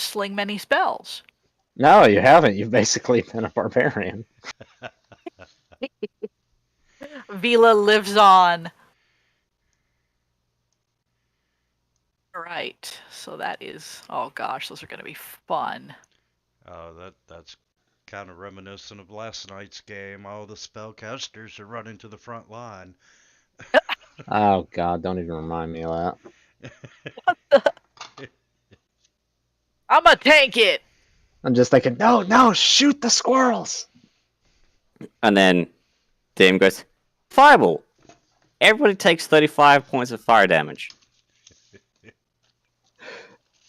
sling many spells. No, you haven't. You've basically been a barbarian. Vila lives on. All right, so that is. Oh gosh, those are going to be fun. Oh, that's kind of reminiscent of last night's game. All the spellcasters are running to the front line. Oh God, don't even remind me of that. What the? I'm gonna tank it. I'm just thinking, no, shoot the squirrels. And then Dim goes, Fireball! Everybody takes 35 points of fire damage.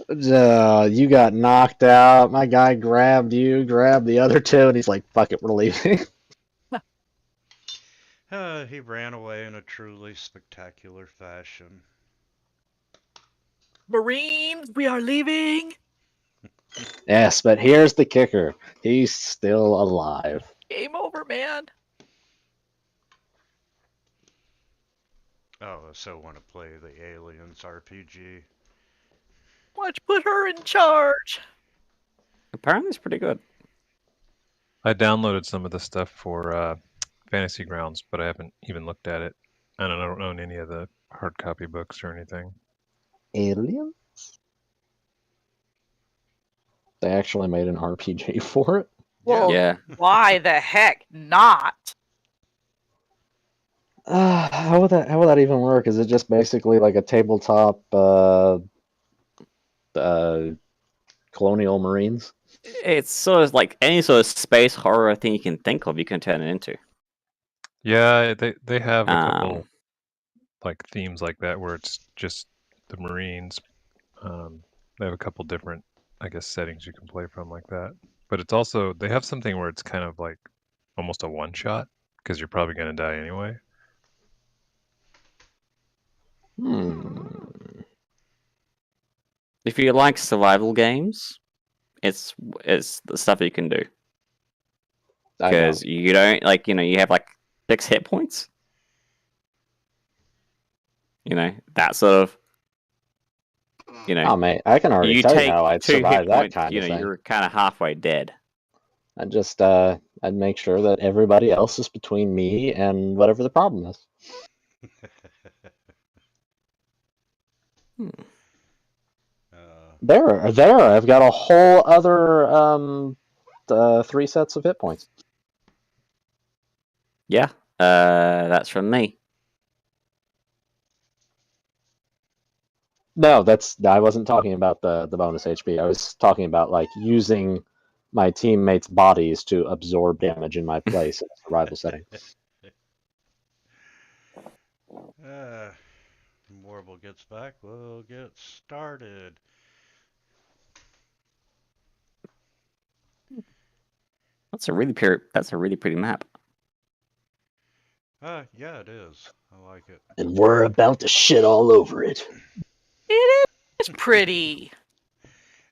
You got knocked out. My guy grabbed you, grabbed the other two, and he's like, fuck it, we're leaving. He ran away in a truly spectacular fashion. Marines, we are leaving. Yes, but here's the kicker. He's still alive. Game over, man. Oh, I so want to play the Aliens RPG. Let's put her in charge. Apparently it's pretty good. I downloaded some of the stuff for Fantasy Grounds, but I haven't even looked at it. And I don't own any of the hard copy books or anything. Aliens? They actually made an RPG for it? Well, Yeah. why the heck not? How would that even work? Is it just basically like a tabletop colonial marines? It's sort of like any sort of space horror thing you can think of, you can turn it into. Yeah, they have a Um, couple like themes like that where it's just the Marines. They have a couple different, I guess, settings you can play from like that. But it's also they have something where it's kind of like almost a one shot because you're probably gonna die anyway. If you like survival games, it's the stuff you can do. I know. Because you don't, like, you have like 6 hit points. That sort of, Oh, mate, I can already you tell you take how I'd 2 hit survive that points, kind of thing. you're kind of halfway dead. I'd make sure that everybody else is between me and whatever the problem is. There, I've got a whole other 3 sets of hit points. Yeah, that's from me. No, I wasn't talking about the bonus HP. I was talking about like using my teammates' bodies to absorb damage in my place in a survival setting. Warble gets back, we'll get started. That's a really pretty map. Yeah, it is. I like it. And we're about to shit all over it. It is pretty.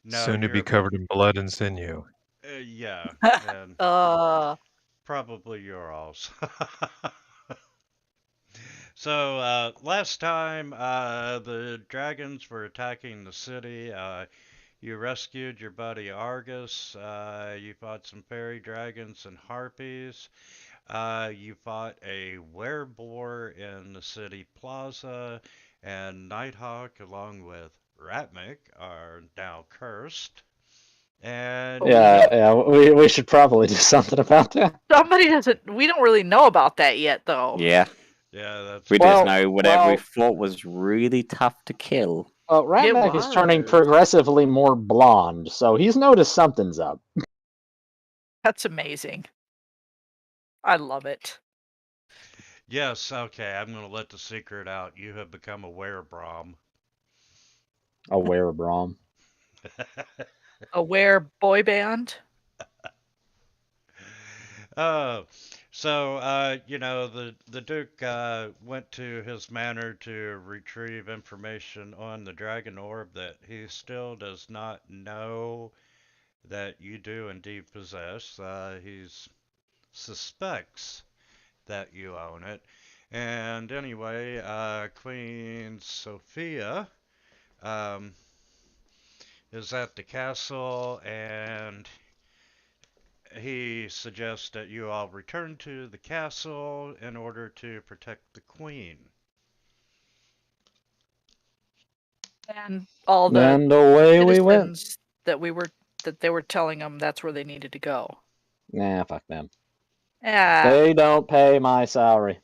No, Soon to be covered in blood and sinew. Yeah, and probably yours. So, last time, the dragons were attacking the city. You rescued your buddy Argus. You fought some fairy dragons and harpies. You fought a wereboar in the city plaza. And Nighthawk, along with Ratmik, are now cursed. And Yeah, we should probably do something about that. Somebody doesn't. We don't really know about that yet, though. Yeah. Yeah, that's We Well, just know whatever we well- thought was really tough to kill. Ratmac is turning was. progressively more blonde, so he's noticed something's up. That's amazing. I love it. Yes, okay, I'm gonna let the secret out. You have become a werebrom. A werebrom. Aware boy band. Oh, so the Duke went to his manor to retrieve information on the dragon orb that he still does not know that you do indeed possess. He suspects that you own it. And anyway, Queen Sophia is at the castle, and he suggests that you all return to the castle in order to protect the queen. And all the And away we went. citizens that they were telling them that's where they needed to go. Nah, fuck them. Yeah, They don't pay my salary.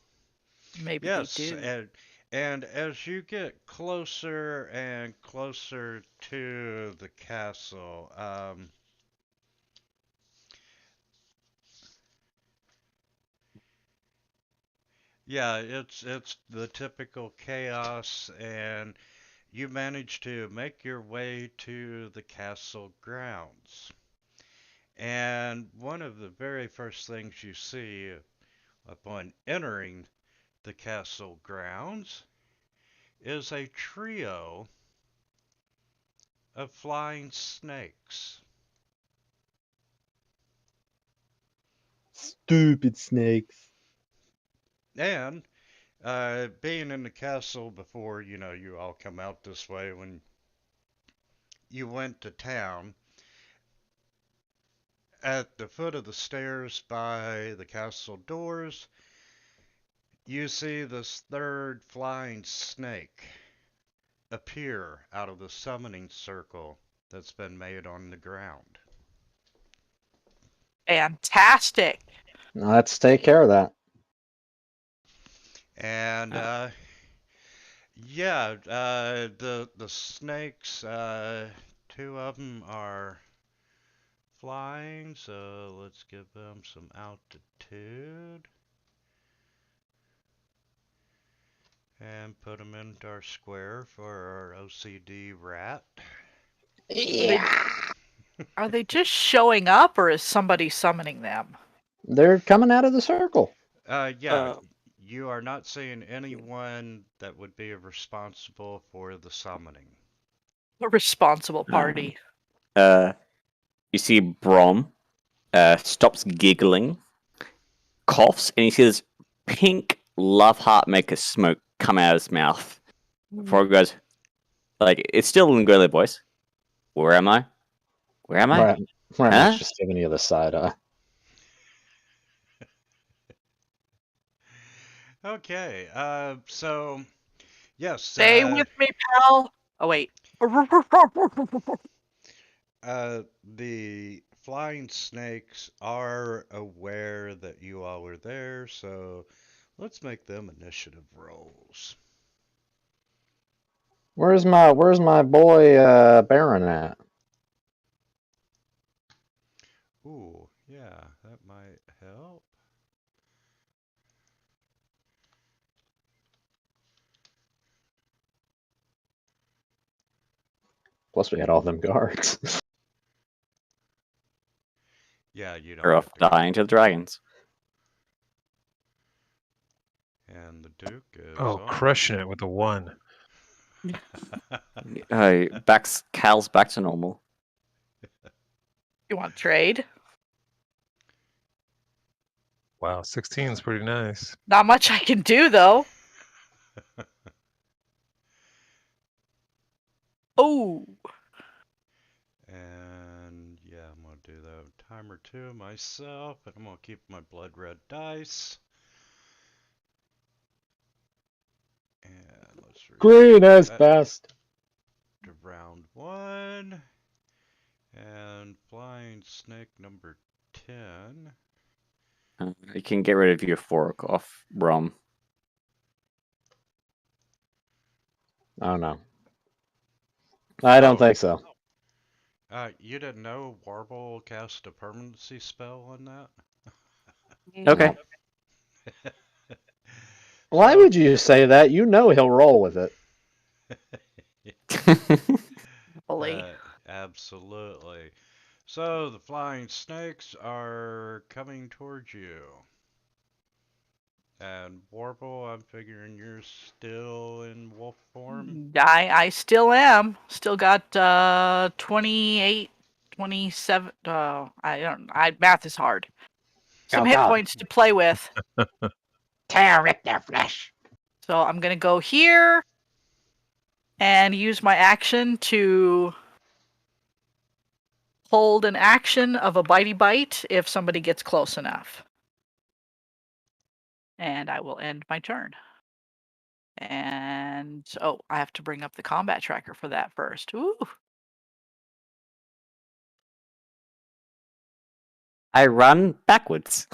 maybe Yes, they do. and as you get closer and closer to the castle, yeah, it's the typical chaos, and you manage to make your way to the castle grounds. And one of the very first things you see upon entering the castle grounds is a trio of flying snakes. Stupid snakes. And being in the castle before, you all come out this way when you went to town, at the foot of the stairs by the castle doors, you see this third flying snake appear out of the summoning circle that's been made on the ground. Fantastic. Let's take care of that. And yeah, the snakes, two of them are flying, so let's give them some altitude. And put them into our square for our OCD rat. Are they just showing up, or is somebody summoning them? They're coming out of the circle. Yeah, you are not seeing anyone that would be responsible for the summoning. A responsible party. You see Brom stops giggling, coughs, and you see this pink love heart maker smoke come out of his mouth. Before it goes, like, it's still in girly voice. Where am I? Where am I? Randall's Huh? just giving you the side eye. Okay, so, yes. Stay with me, pal. Oh, wait. The flying snakes are aware that you all are there, so let's make them initiative rolls. Where's my boy Baron at? Ooh, yeah, that might help. Plus we had all them guards. Yeah, you don't They're have off to. dying to the dragons. And the Duke is Oh, on. crushing it with a 1. Cal's back to normal. You want to trade? Wow, 16 is pretty nice. Not much I can do, though. Oh. And yeah, I'm gonna do that timer 2 myself, and I'm gonna keep my blood red dice. And let's Green is that best. to round 1. And flying snake number 10. You can get rid of your fork off Brom. Oh no. I don't think so. You didn't know Warble cast a permanency spell on that? Okay. Why would you say that? You know he'll roll with it. Bully. Absolutely. So the flying snakes are coming towards you. And Warble, I'm figuring you're still in wolf form. I still am. Still got 28, 27. Math is hard. Some Oh, hit God. points to play with. Tear rip their flesh. So I'm gonna go here and use my action to hold an action of a bitey bite if somebody gets close enough. And I will end my turn. And I have to bring up the combat tracker for that first. Ooh. I run backwards.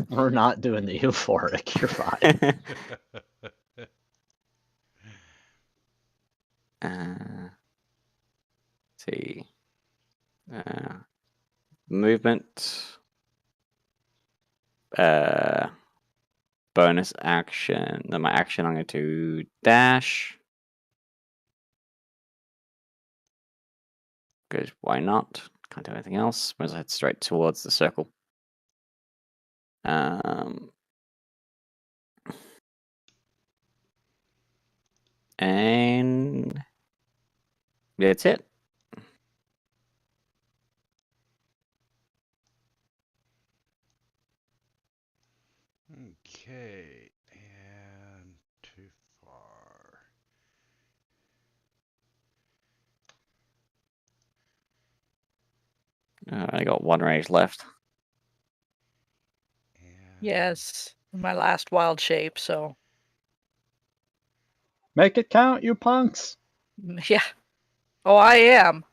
We're not doing the euphoric. You're fine. See. Movement. Bonus action. Then my action, I'm going to dash. Because why not? Can't do anything else. Might as well head straight towards the circle. And that's it. Okay, and too far. I got one rage left. And Yes. My last wild shape, so Make it count, you punks. yeah. Oh, I am.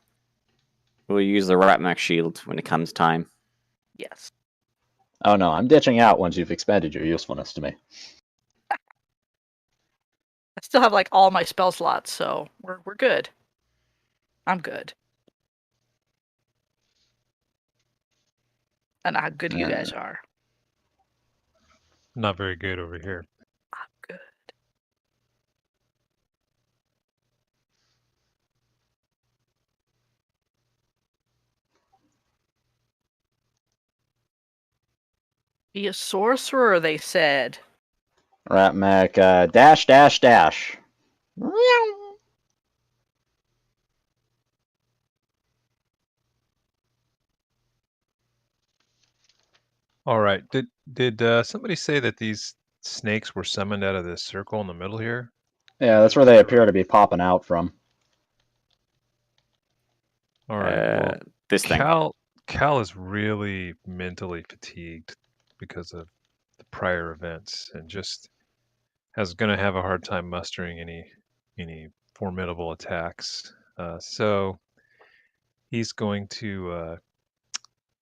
We'll use the Ratmax shield when it comes time. Yes. Oh no, I'm ditching out once you've expended your usefulness to me. I still have like all my spell slots, so we're good. I'm good. I know how good you guys are. Not very good over here. I'm good. Be a sorcerer, they said. Ratmac, dash, dash, dash. All right. Did somebody say that these snakes were summoned out of this circle in the middle here? Yeah, that's where they appear to be popping out from. All right. Well, This thing. Cal is really mentally fatigued because of the prior events, and just going to have a hard time mustering any formidable attacks. So he's going to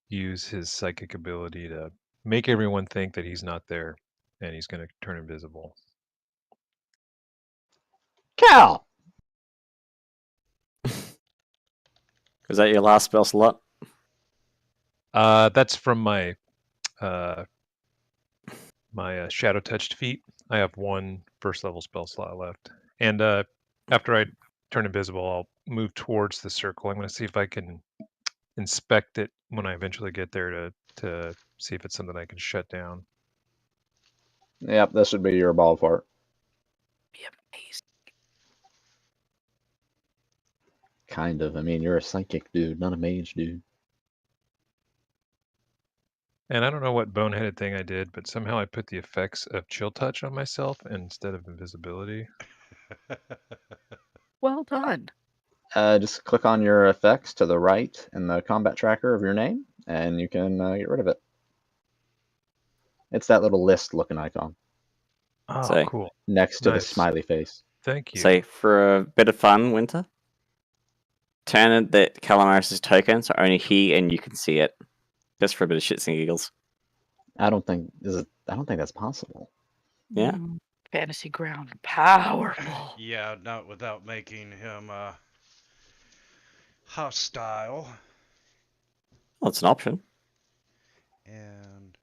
use his psychic ability to make everyone think that he's not there, and he's going to turn invisible. Cal! Was that your last spell slot? That's from my shadow touched feat. I have one first level spell slot left, and after I turn invisible, I'll move towards the circle. I'm going to see if I can inspect it when I eventually get there to see if it's something I can shut down. Yep, this would be your ball fart. Be amazing. Kind of. I mean, you're a psychic dude, not a mage dude. And I don't know what boneheaded thing I did, but somehow I put the effects of chill touch on myself instead of invisibility. Well done. Just click on your effects to the right in the combat tracker of your name, and you can get rid of it. It's that little list looking icon Oh, Say. cool. next to the Nice. smiley face. Thank you. Say, for a bit of fun, Winter, turn the Calamaris' token so only he and you can see it. Just for a bit of shits and giggles. I don't think that's possible. Yeah. Fantasy ground. Powerful. yeah, not without making him hostile. Well, it's an option. And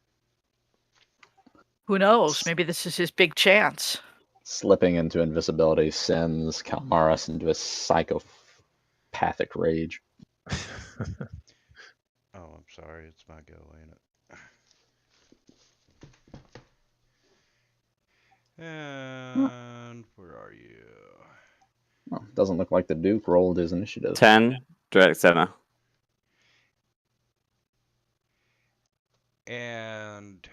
Who knows? Maybe this is his big chance. Slipping into invisibility sends Kalmaris into a psychopathic rage. oh, I'm sorry, it's my go, ain't it? And where are you? Well, doesn't look like the Duke rolled his initiative. 10, direct center. And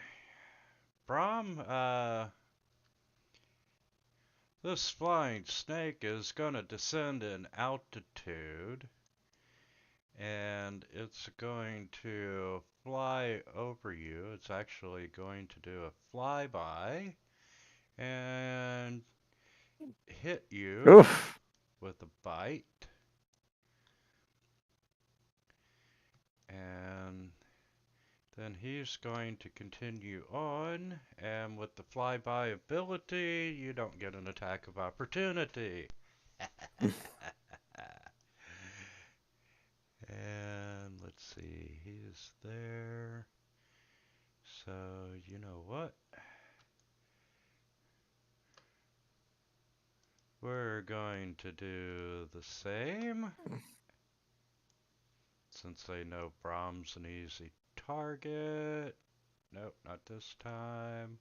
Brom, this flying snake is gonna descend in altitude and it's going to fly over you. It's actually going to do a flyby and hit you Oof. with a bite. And then he's going to continue on, and with the flyby ability, you don't get an attack of opportunity. And let's see, he's there. So, you know what? We're going to do the same. Since they know Brom's an easy target. Nope, not this time.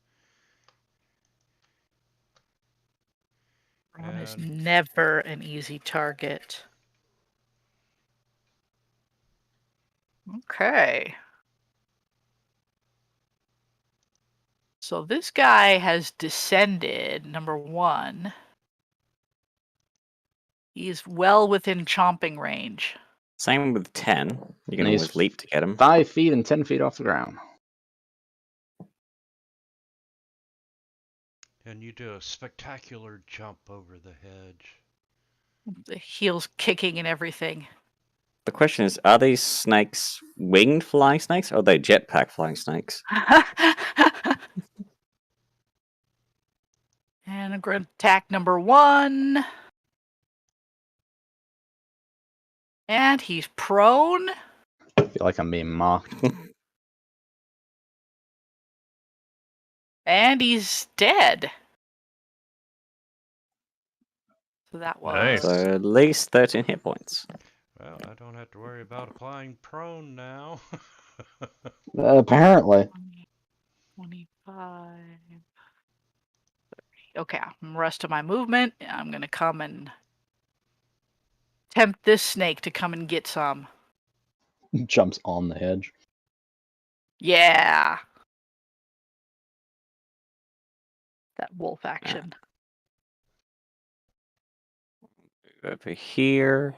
Ron is And never an easy target. Okay. So this guy has descended, number 1. He's well within chomping range. Same with 10. You can And he's always leap to get him. 5 feet and 10 feet off the ground. and you do a spectacular jump over the hedge. The heels kicking and everything. The question is, are these snakes winged flying snakes or are they jetpack flying snakes? And I'm going to attack number 1. And he's prone. I feel like I'm being mocked. And he's dead. So that was Nice. So at least 13 hit points. Well, I don't have to worry about applying prone now. Apparently. 20, 25. 30. Okay, rest of my movement. I'm going to come and tempt this snake to come and get some. Jumps on the hedge. Yeah. That wolf action. Over here.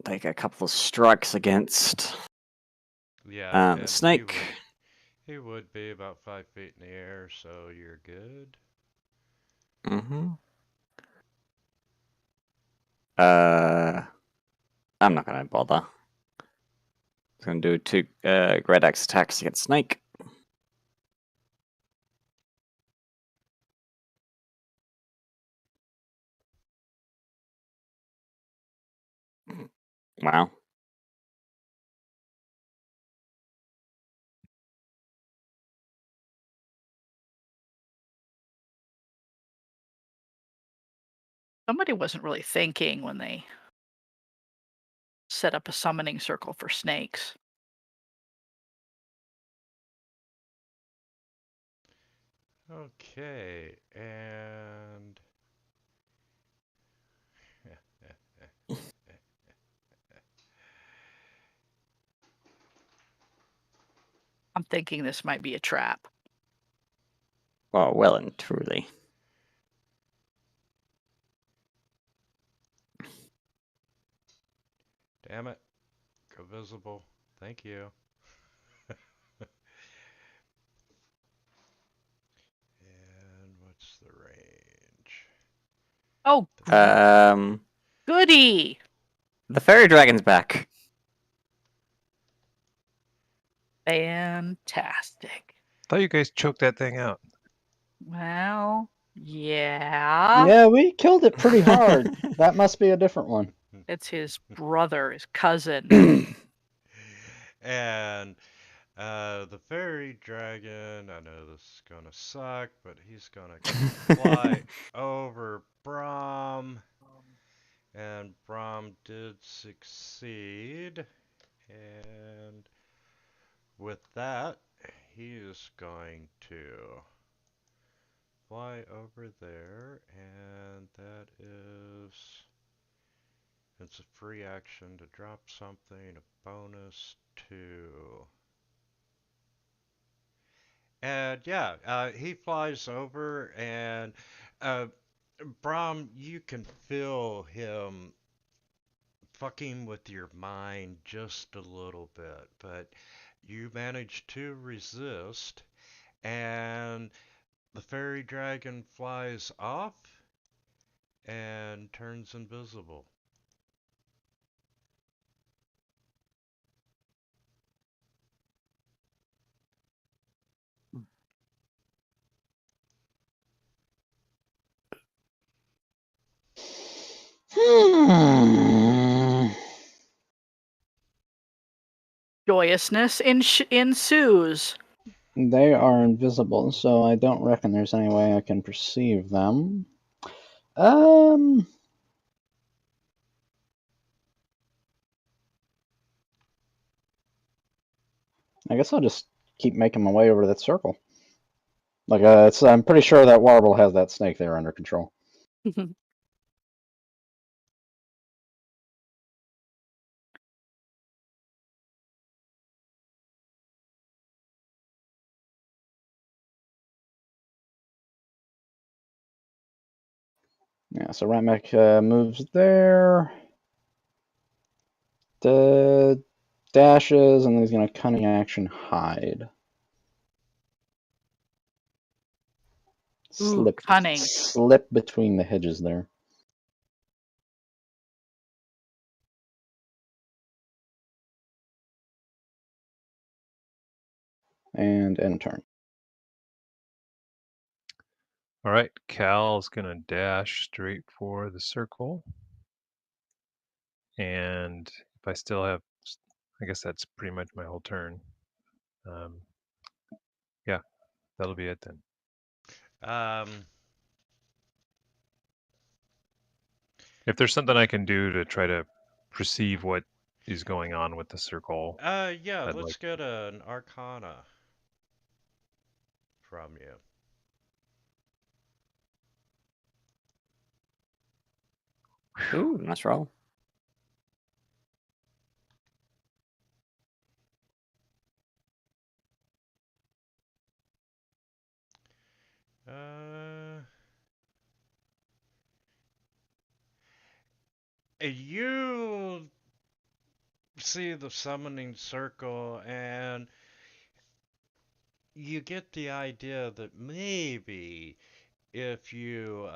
Take a couple of strikes against Yeah, the and snake. He would be about 5 feet in the air, so you're good. Mm-hmm. I'm not gonna bother. I'm gonna do 2 Great Axe attacks against snake. Wow. Somebody wasn't really thinking when they set up a summoning circle for snakes. Okay, and I'm thinking this might be a trap. Oh, well and truly. damn it, go visible. Thank you. And what's the range? Oh, goody! The fairy dragon's back. Fantastic. Thought you guys choked that thing out. Well, yeah. Yeah, we killed it pretty hard. That must be a different one. It's his brother, his cousin. And the fairy dragon, I know this is gonna suck, but he's gonna fly over Brom. And Brom did succeed. And with that, he is going to fly over there, and that is, it's a free action to drop something, a bonus 2. And yeah, he flies over, and Brom, you can feel him fucking with your mind just a little bit, but you manage to resist, and the fairy dragon flies off and turns invisible. Joyousness ensues. They are invisible, so I don't reckon there's any way I can perceive them. Um, I guess I'll just keep making my way over to that circle. Like, I'm pretty sure that Warble has that snake there under control. Yeah, so Ramek moves there. The dashes, and then he's going to cunning action hide. Ooh, cunning. Slip between the hedges there. And end turn. All right, Cal's gonna dash straight for the circle, and if I still have, I guess that's pretty much my whole turn. Yeah, that'll be it then. If there's something I can do to try to perceive what is going on with the circle, Yeah, I'd let's like. get an Arcana from you. Ooh, nice roll. You see the summoning circle, and you get the idea that maybe if you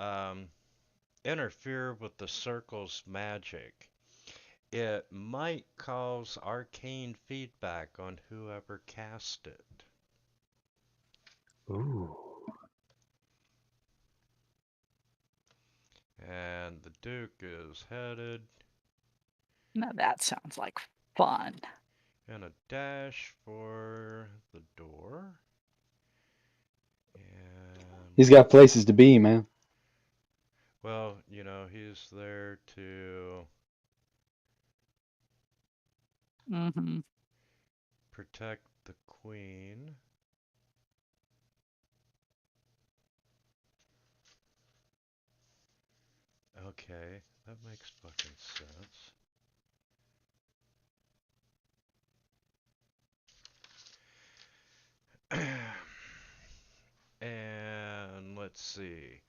interfere with the circle's magic, it might cause arcane feedback on whoever cast it. Ooh. And the Duke is headed Now that sounds like fun. in a dash for the door. And He's got places to be, man. well, you know, he's there to Mm-hmm. protect the queen. Okay, that makes fucking sense. And let's see.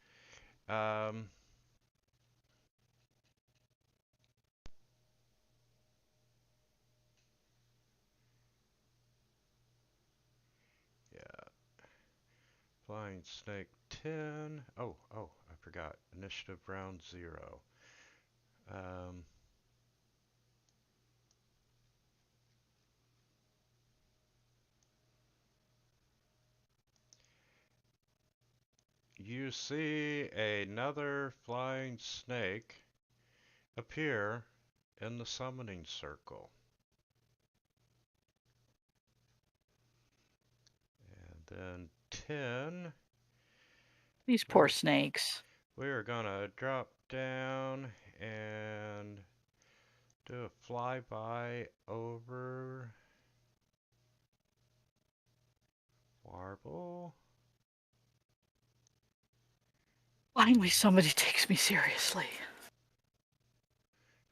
Yeah. Flying Snake 10. Oh, I forgot. Initiative round 0. You see another flying snake appear in the summoning circle. And then 10. These poor snakes. We are gonna drop down and do a flyby over Warble. Finally, somebody takes me seriously.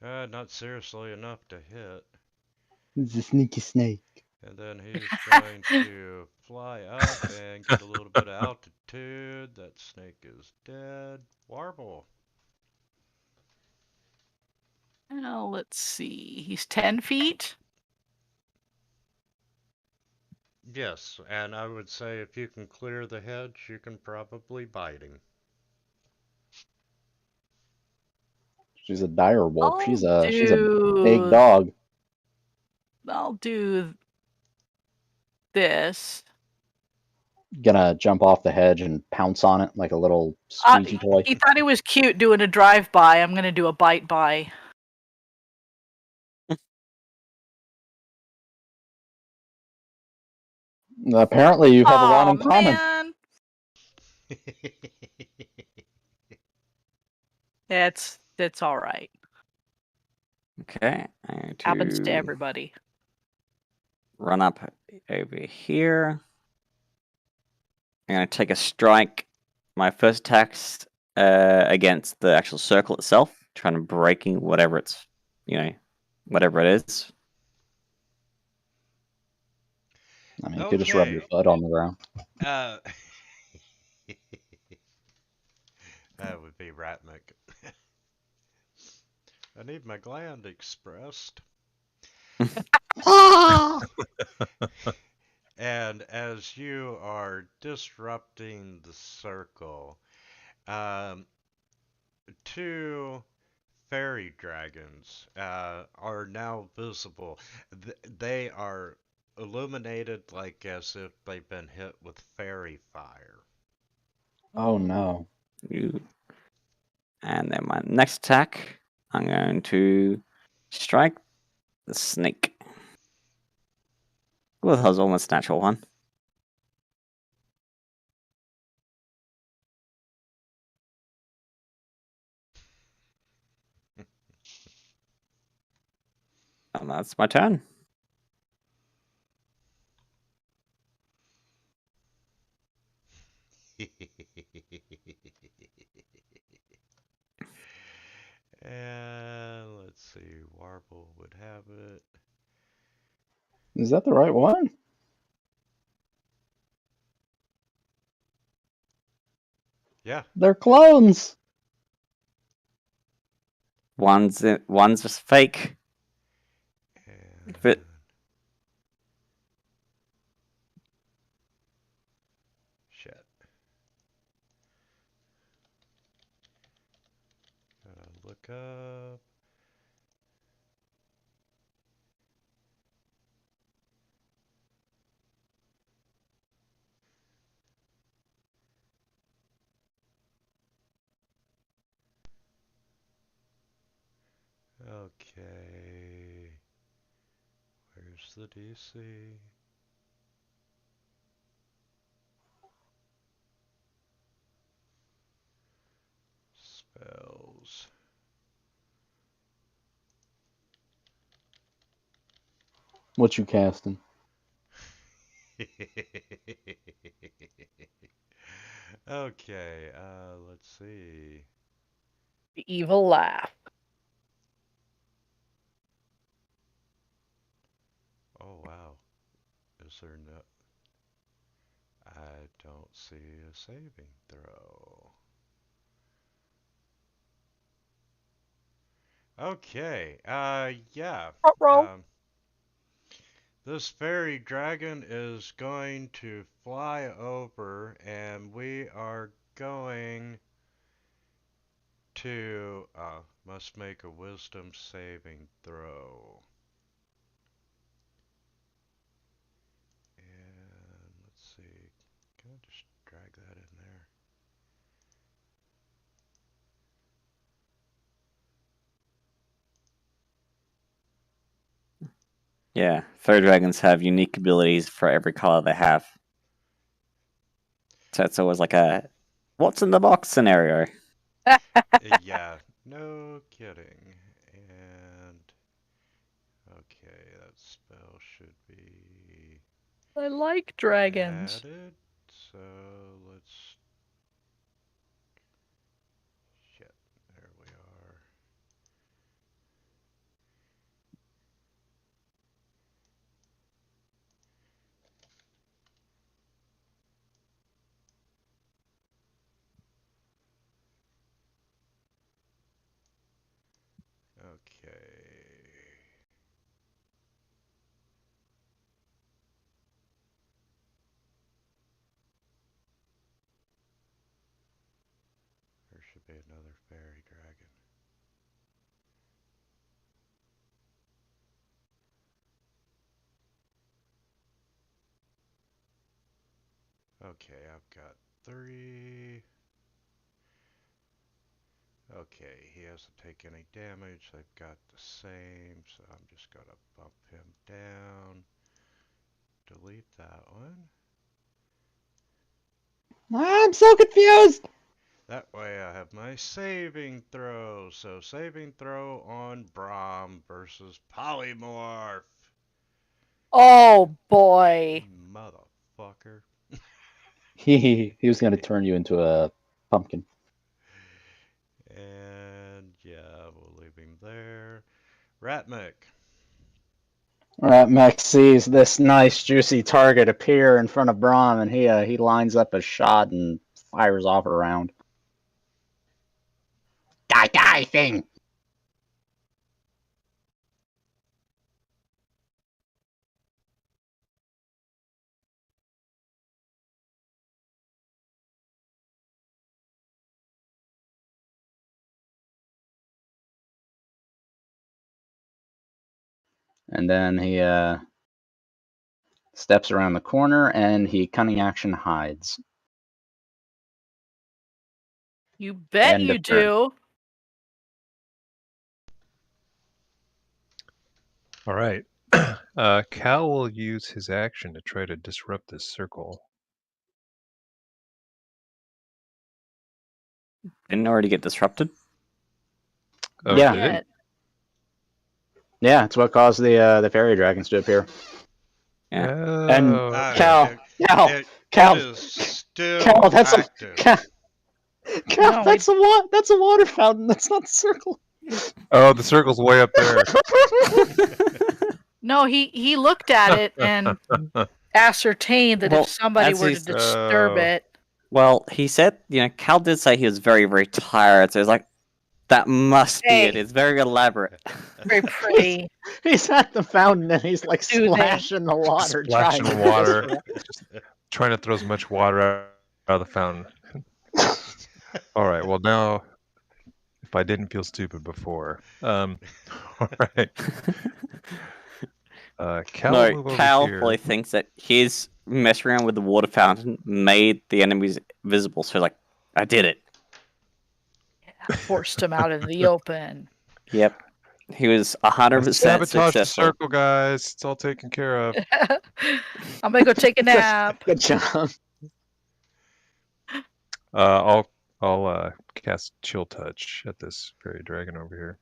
Not seriously enough to hit. It's a sneaky snake. And then he's going to fly up and get a little bit of altitude. That snake is dead. Warble. Now let's see. He's 10 feet. Yes, and I would say if you can clear the hedge, you can probably bite him. She's a dire wolf. She's a big do- dog. I'll do this. Gonna jump off the hedge and pounce on it like a little squeegee toy. He thought he was cute doing a drive-by. I'm gonna do a bite-by. Apparently, you have a lot Oh in common. man, it's all right. Okay, I'm going Happens to to everybody. run up over here. I'm going to take a strike. My first attack's against the actual circle itself, trying to breaking whatever it's, whatever it is. I mean, you could just rub your Okay. foot on the ground. That would be Ratnik. I need my gland expressed. And as you are disrupting the circle, two fairy dragons are now visible. They are illuminated like as if they've been hit with fairy fire. Oh no. Ooh. And then my next attack, I'm going to strike the snake. Well, that was almost a natural one. And that's my turn. And let's see, Warble would have it. Is that the right one? Yeah. They're clones. One's just fake. And Fit. shit. Gotta look up. Okay. Where's the DC? Spells. What you casting? Okay, let's see. The evil laugh. Oh wow. Is there no... I don't see a saving throw. Okay, yeah. Ruh-roh. This fairy dragon is going to fly over and we are going to, must make a wisdom saving throw. And let's see, can I just drag that in there? Yeah, fairy dragons have unique abilities for every color they have. So it's always like a what's in the box scenario. Yeah, no kidding. And okay, that spell should be I like dragons. added. So let's... Shit, there we are. There should be another fairy dragon. Okay, I've got 3. Okay, he hasn't taken any damage. They've got the same, so I'm just gonna bump him down. Delete that one. I'm so confused. That way I have my saving throw. So saving throw on Braum versus Polymorph. Oh boy. Motherfucker. He was going to turn you into a pumpkin. And yeah, we'll leave him there. Ratmik. Max sees this nice juicy target appear in front of Braum, and he lines up a shot and fires off a round. Die thing! And then he steps around the corner and he cunning action hides. You bet End you of turn. do. All right. Cal will use his action to try to disrupt this circle. Didn't already get disrupted. Oh, Yeah. did it? Yeah, it's what caused the fairy dragons to appear. Yeah. And Oh, Cal, Cal, It is still Cal, that's active. Cal, No, that's a water fountain. That's not the circle. oh, the circle's way up there. No, he looked at it and ascertained that Well, if somebody as were to he's- disturb Oh. it, Well, he said, Cal did say he was very, very tired, so it's like, that must be it. Hey. It's very elaborate. very pretty. He's at the fountain and he's like Soothing. splashing the water, Splashing trying the to water. disrupt. Just trying to throw as much water out of the fountain. All right. Well, now, if I didn't feel stupid before, all right. Cal will No, move over Cal here. probably thinks that his mess around with the water fountain made the enemies visible, so like, I did it. Forced him out into the open. Yep. He was 100% Sabotage the successful. circle, guys. It's all taken care of. I'm gonna go take a nap. Good job. I'll cast Chill Touch at this fairy dragon over here.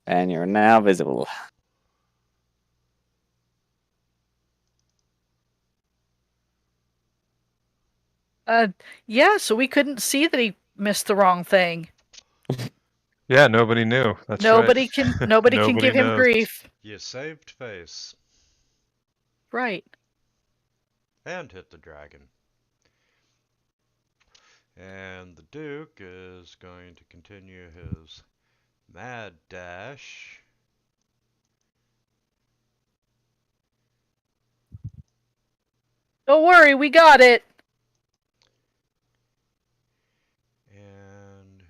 And you're now visible. Yeah, so we couldn't see that he missed the wrong thing. Yeah, nobody knew. That's Nobody right. can nobody can Nobody give him knows. grief. You saved face. Right. And hit the dragon. And the Duke is going to continue his mad dash. Don't worry, we got it. And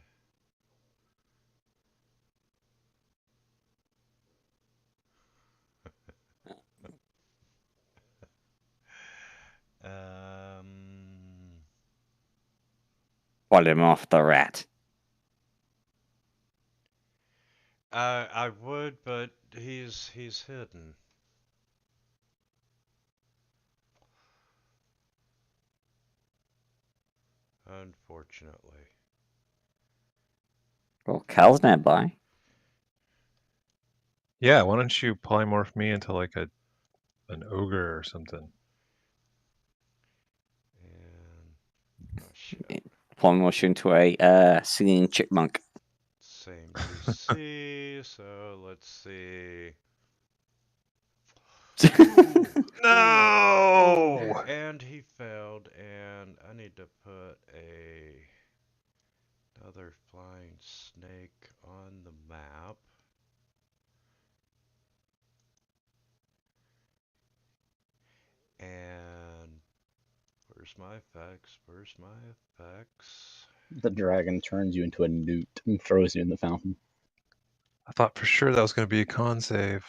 Pull him off the rat. I would, but he's hidden. Unfortunately. Well, Cal's nearby. Yeah, why don't you polymorph me into like an ogre or something? And oh shit. Polymorph you into a singing chipmunk. Same DC, so let's see. No! And he failed, and I need to put a Another flying snake on the map. And where's my effects? Where's my effects? The dragon turns you into a newt and throws you in the fountain. I thought for sure that was going to be a con save.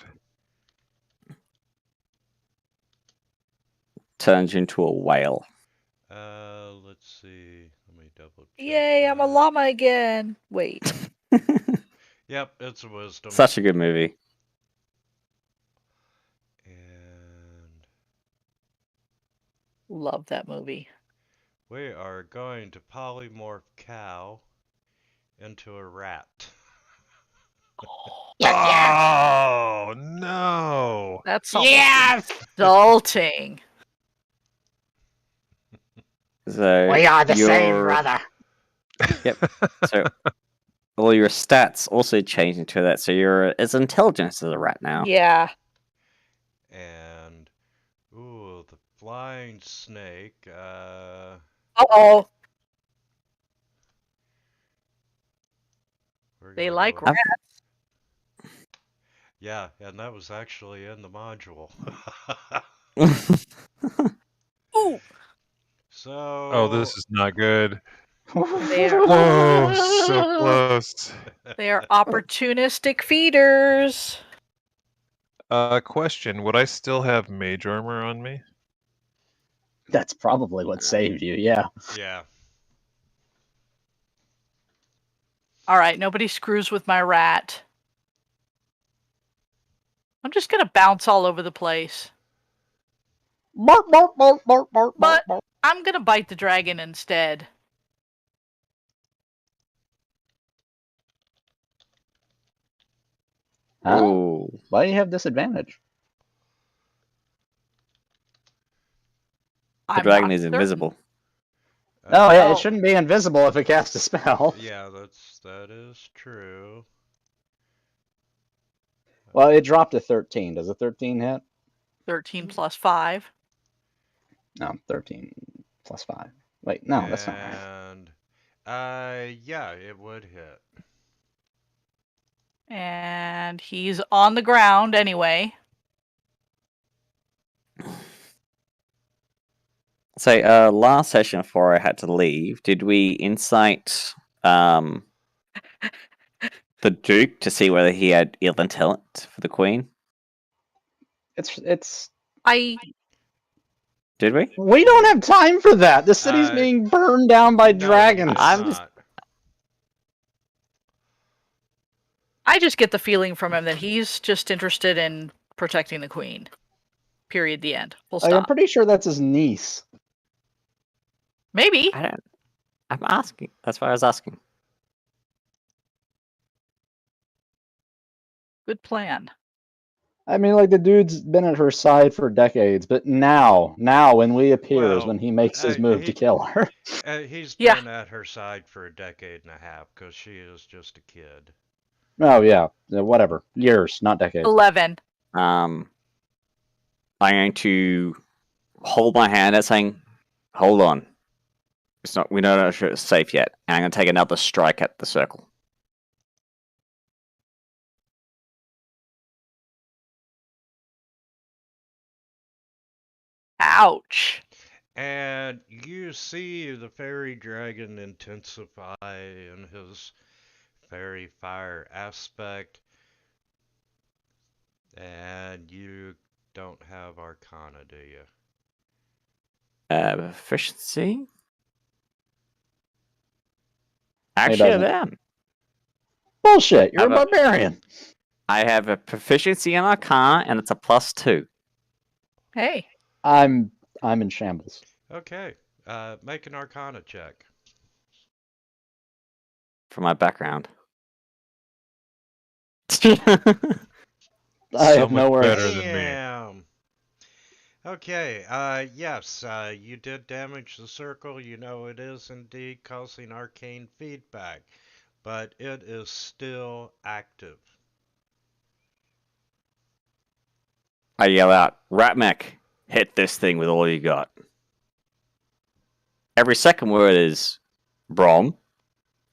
Turns you into a whale. Let's see. Let me double check. Yay, I'm a that. llama again. Wait. Yep, it's a wisdom. Such a good movie. And Love that movie. we are going to polymorph cow into a rat. Oh no! That's insulting. So We are the same, your- brother. So all your stats also change into that. So you're as intelligent as a rat now. Yeah. And ooh, the flying snake. Uh-oh. We're They gonna like go with- rats. Yeah, and that was actually in the module. Ooh. So. Oh, this is not good. They are, Oh, so close. they are opportunistic feeders. Question: would I still have mage armor on me? That's probably what saved you, yeah. Yeah. All right, nobody screws with my rat. I'm just going to bounce all over the place. Bark, bark, bark, bark, bark, But- bark. I'm going to bite the dragon instead. Huh? Ooh. Why do you have disadvantage? The I'm dragon not is certain. invisible. Oh, yeah, Oh. it shouldn't be invisible if it casts a spell. Yeah, that is true. Well, it dropped to 13. Does a 13 hit? 13 plus 5. No, 13 plus 5. Wait, no, that's not right. And yeah, it would hit. And he's on the ground anyway. So last session before I had to leave, did we insight the Duke to see whether he had ill intent for the Queen? It's. I Did we? We don't have time for that. The city's being burned down by No, you dragons. did I'm just- not. I just get the feeling from him that he's just interested in protecting the queen. Period. The end. Full I'm stop. pretty sure that's his niece. Maybe. I don't. I'm asking. That's why I was asking. Good plan. I mean, like, the dude's been at her side for decades, but now when we appear is Well, when he makes his move to he- kill her. He's Yeah. been at her side for a decade and a half because she is just a kid. Oh, yeah. Whatever. Years, not decades. 11. I'm going to hold my hand out, saying, "Hold on. It's not. We don't know if it's safe yet." And I'm going to take another strike at the circle. Ouch. And you see the fairy dragon intensify in his fairy fire aspect. And you don't have Arcana, do you? Efficiency. Actually, I doesn't. am. Bullshit. You're a How about- barbarian. I have a proficiency in Arcana, and it's a +2 Hey. I'm in shambles. Okay. Make an Arcana check. for my background. I So have much nowhere. better than me. Damn. Okay, yes, you did damage the circle. You know it is indeed causing arcane feedback, but it is still active. I yell out, "Ratmech, hit this thing with all you got." Every second word is Brom,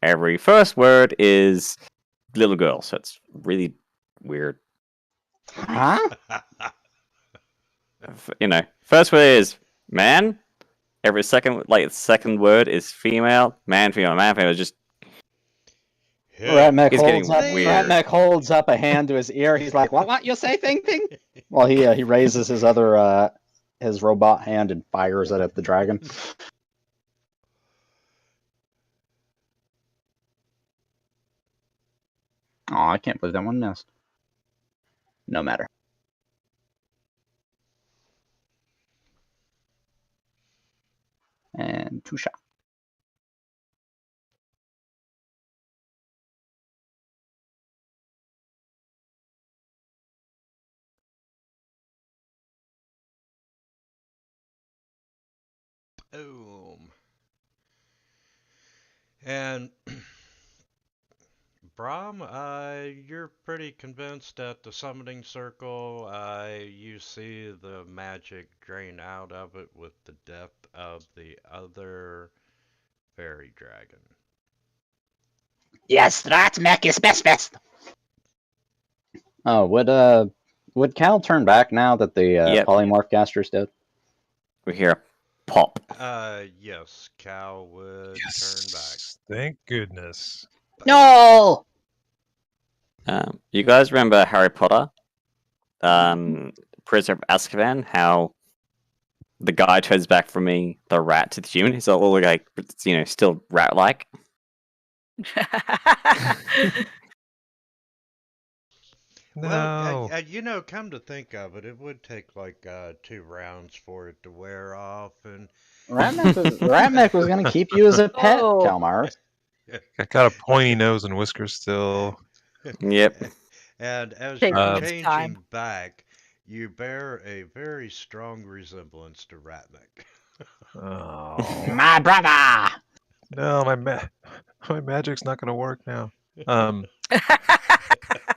every first word is little girl, so it's really weird. Huh? First word is man. Every second word is female, man, female, man, female. Just Ratmec It's getting holds up. weird. Ratmec holds up a hand to his ear. He's like, "What? You say thing thing?" Well, he raises his other his robot hand and fires it at the dragon. Oh, I can't believe that one missed. No matter. And 2 shot. Boom. And Brahm, you're pretty convinced at the summoning circle, you see the magic drain out of it with the death of the other fairy dragon. Yes, Ratmec is best. Oh, would Cal turn back now that the Yep. polymorph caster's dead? we hear a pop. Yes, Cal would turn back. Yes. Thank goodness. No. You guys remember Harry Potter, Prisoner of Azkaban? How the guy turns back from being the rat to the human. He's all like, still rat-like. No. Well, come to think of it, it would take like 2 rounds for it to wear off, and Ratmec was going to keep you as a pet, Oh. Kalmar. I got a pointy nose and whiskers still. and Yep. as Take you're its changing time. back, you bear a very strong resemblance to Ratmec. Oh My brother. no, my magic's not gonna work now.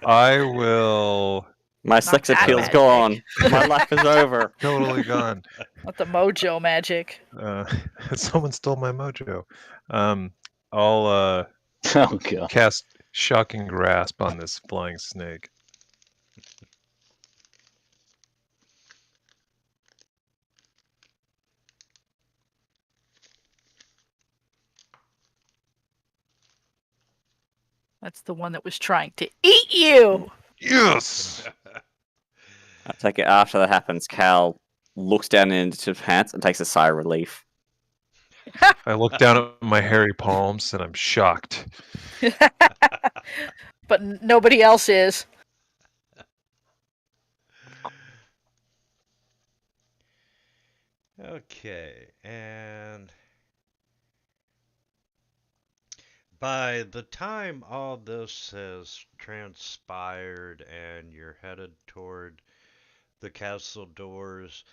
I will My sex that appeal's magic. gone. My life is over. totally gone. Not the mojo magic. Someone stole my mojo. I'll Oh god. cast Shocking Grasp on this flying snake. That's the one that was trying to eat you. Yes. I take it after that happens, Cal looks down into his pants and takes a sigh of relief. I look down at my hairy palms and I'm shocked. But nobody else is. Okay, and by the time all this has transpired and you're headed toward the castle doors,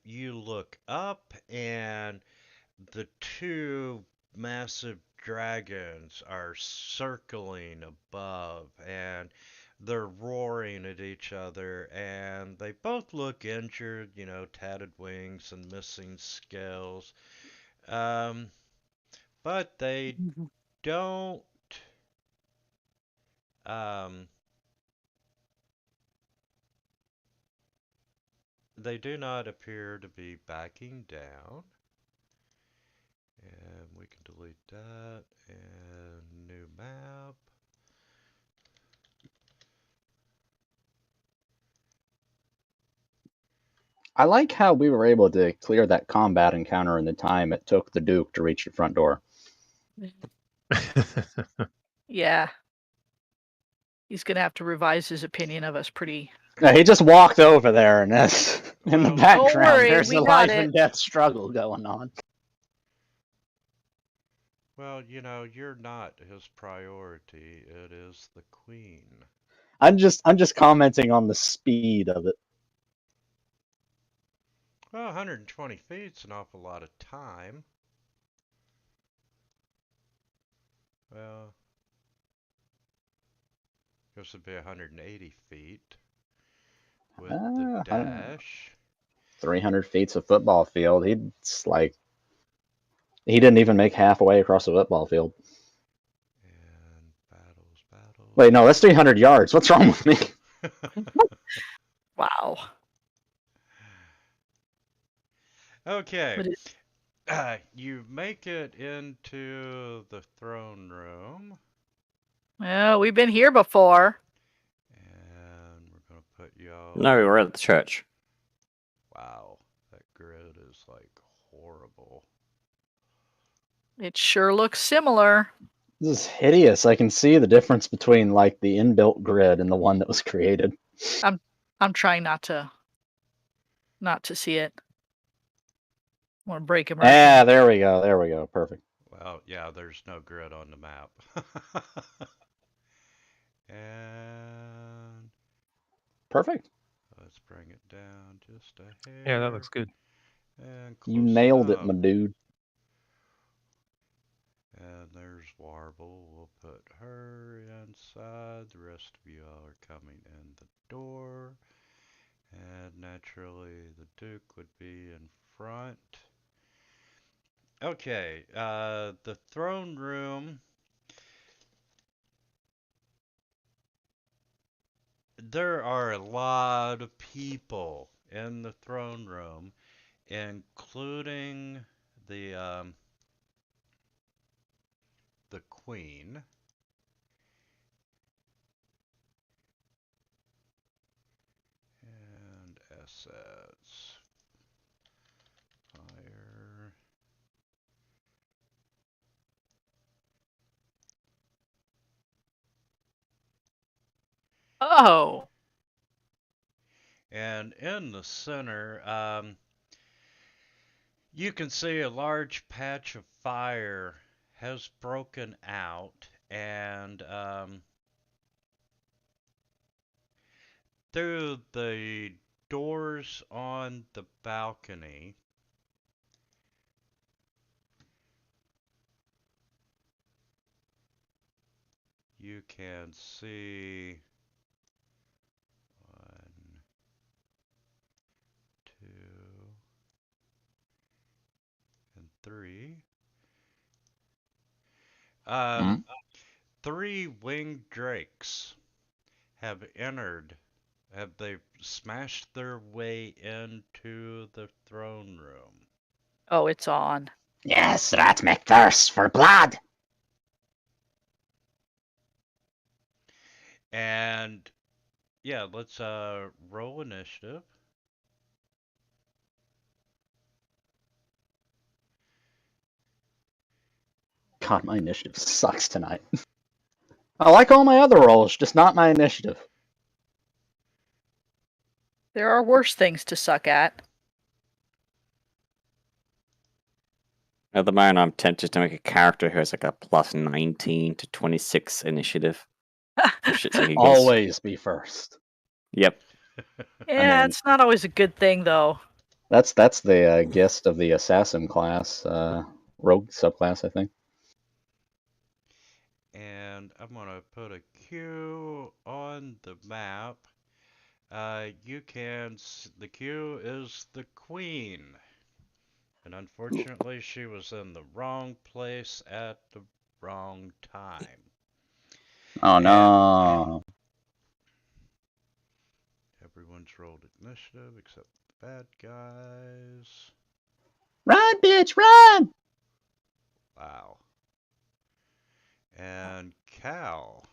you look up and the 2 massive dragons are circling above, and they're roaring at each other, and they both look injured, tatted wings and missing scales. But they don't they do not appear to be backing down. And we can delete that, and new map. I like how we were able to clear that combat encounter in the time it took the Duke to reach the front door. Yeah. He's going to have to revise his opinion of us pretty. Yeah, he just walked over there, and that's in the Well, background. don't worry, There's we a got life it. and death struggle going on. Well, you're not his priority. It is the queen. I'm just commenting on the speed of it. Well, 120 feet's an awful lot of time. Well, guess it'd be 180 feet with the I don't know. dash. 300 feet's a football field. He didn't even make halfway across the football field. Wait, no, that's 300 yards. What's wrong with me? Wow. Okay. What is- You make it into the throne room, Well, we've been here before. and we're gonna put you all. No, we're at the church. Wow, that grid is like horrible. It sure looks similar. This is hideous. I can see the difference between like the inbuilt grid and the one that was created. I'm trying not to see it. I want to break him. Ah, there we go. There we go. Perfect. Well, yeah, there's no grid on the map. And Perfect. let's bring it down just a hair. Yeah, that looks good. And You close nailed it, up. my dude. And there's Warble. We'll put her inside. The rest of you all are coming in the door. And naturally, the Duke would be in front. Okay, the throne room. There are a lot of people in the throne room, including the queen. And assets. Fire. Oh. And in the center, you can see a large patch of fire has broken out, and through the doors on the balcony, you can see 1, 2, and 3. Mhm. 3 winged drakes have entered. Have they smashed their way into the throne room? Oh, it's on. Yes, that make thirst for blood. And yeah, let's roll initiative. God, my initiative sucks tonight. I like all my other rolls, just not my initiative. There are worse things to suck at. At the moment, I'm tempted to make a character who has like a plus 19 to 26 initiative. For shits and giggles. Always be first. Yep. Yeah, mean- it's not always a good thing though. That's the gist of the assassin class, rogue subclass, I think. And I'm gonna put a Q on the map. The Q is the queen. And unfortunately, she was in the wrong place at the wrong time. Oh no! Everyone's rolled initiative except the bad guys. Run, bitch, run! Wow. And Cal,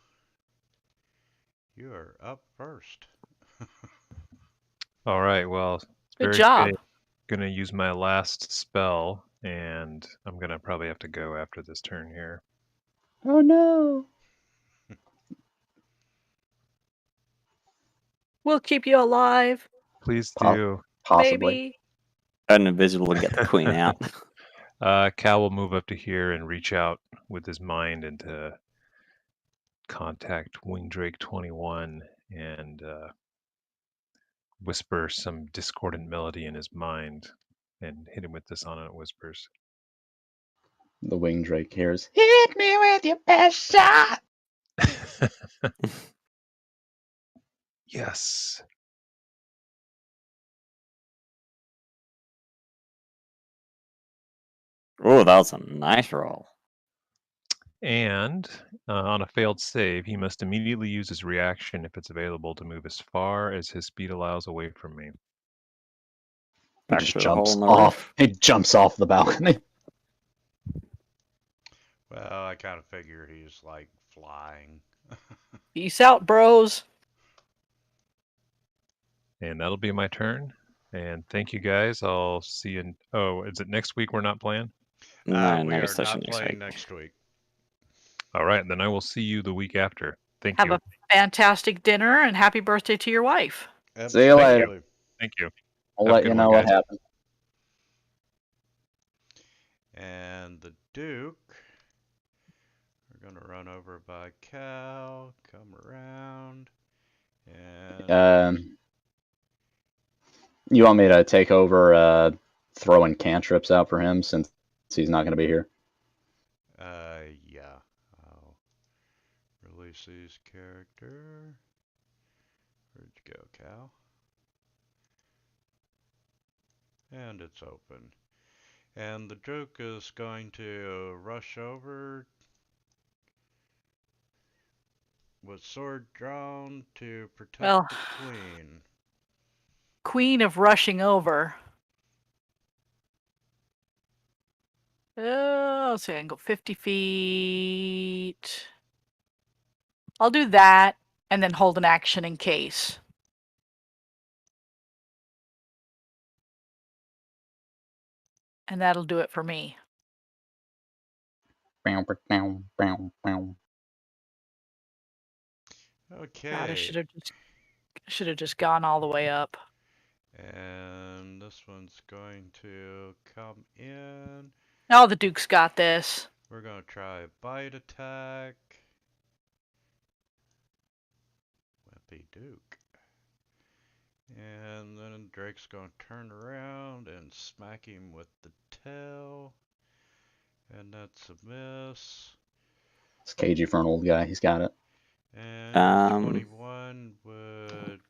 you are up first. All right. Well, it's Good very job. fitting. Gonna use my last spell, and I'm gonna probably have to go after this turn here. Oh no! We'll keep you alive. Please Pop. do. Possibly. Maybe. Turn invisible and get the queen out. Cal will move up to here and reach out with his mind into contact Wingdrake 21 and whisper some discordant melody in his mind and hit him with dissonant whispers. The wing drake hears, "Hit me with your best shot." Yes. Oh, that was a nice roll. And on a failed save, he must immediately use his reaction if it's available to move as far as his speed allows away from me. He Back just through the hole jumps in the off. roof. He jumps off the balcony. Well, I kind of figure he's like flying. Peace out, bros. And that'll be my turn. And thank you guys. I'll see you in. Oh, is it next week we're not playing? No, We next are session not next playing week. next week. All right, then I will see you the week after. Thank Have you. a fantastic dinner and happy birthday to your wife. See you later. Absolutely. Thank you. I'll Have a let good you one, know what guys. happened. And the Duke, we're gonna run over by Cal, come around, and You want me to take over throwing cantrips out for him since he's not going to be here? yeah, I'll release his character. Where'd you go, Cal? And it's open. And the Duke is going to rush over with sword drawn to protect Well, the queen. Queen of rushing over. Let's see, I can go 50 feet. I'll do that and then hold an action in case. And that'll do it for me. Okay. God, I should have just gone all the way up. And this one's going to come in. Oh, the Duke's got this. We're going to try a bite attack. Wimpy Duke. And then Drake's going to turn around and smack him with the tail. And that's a miss. It's cagey for an old guy. He's got it. And 21 would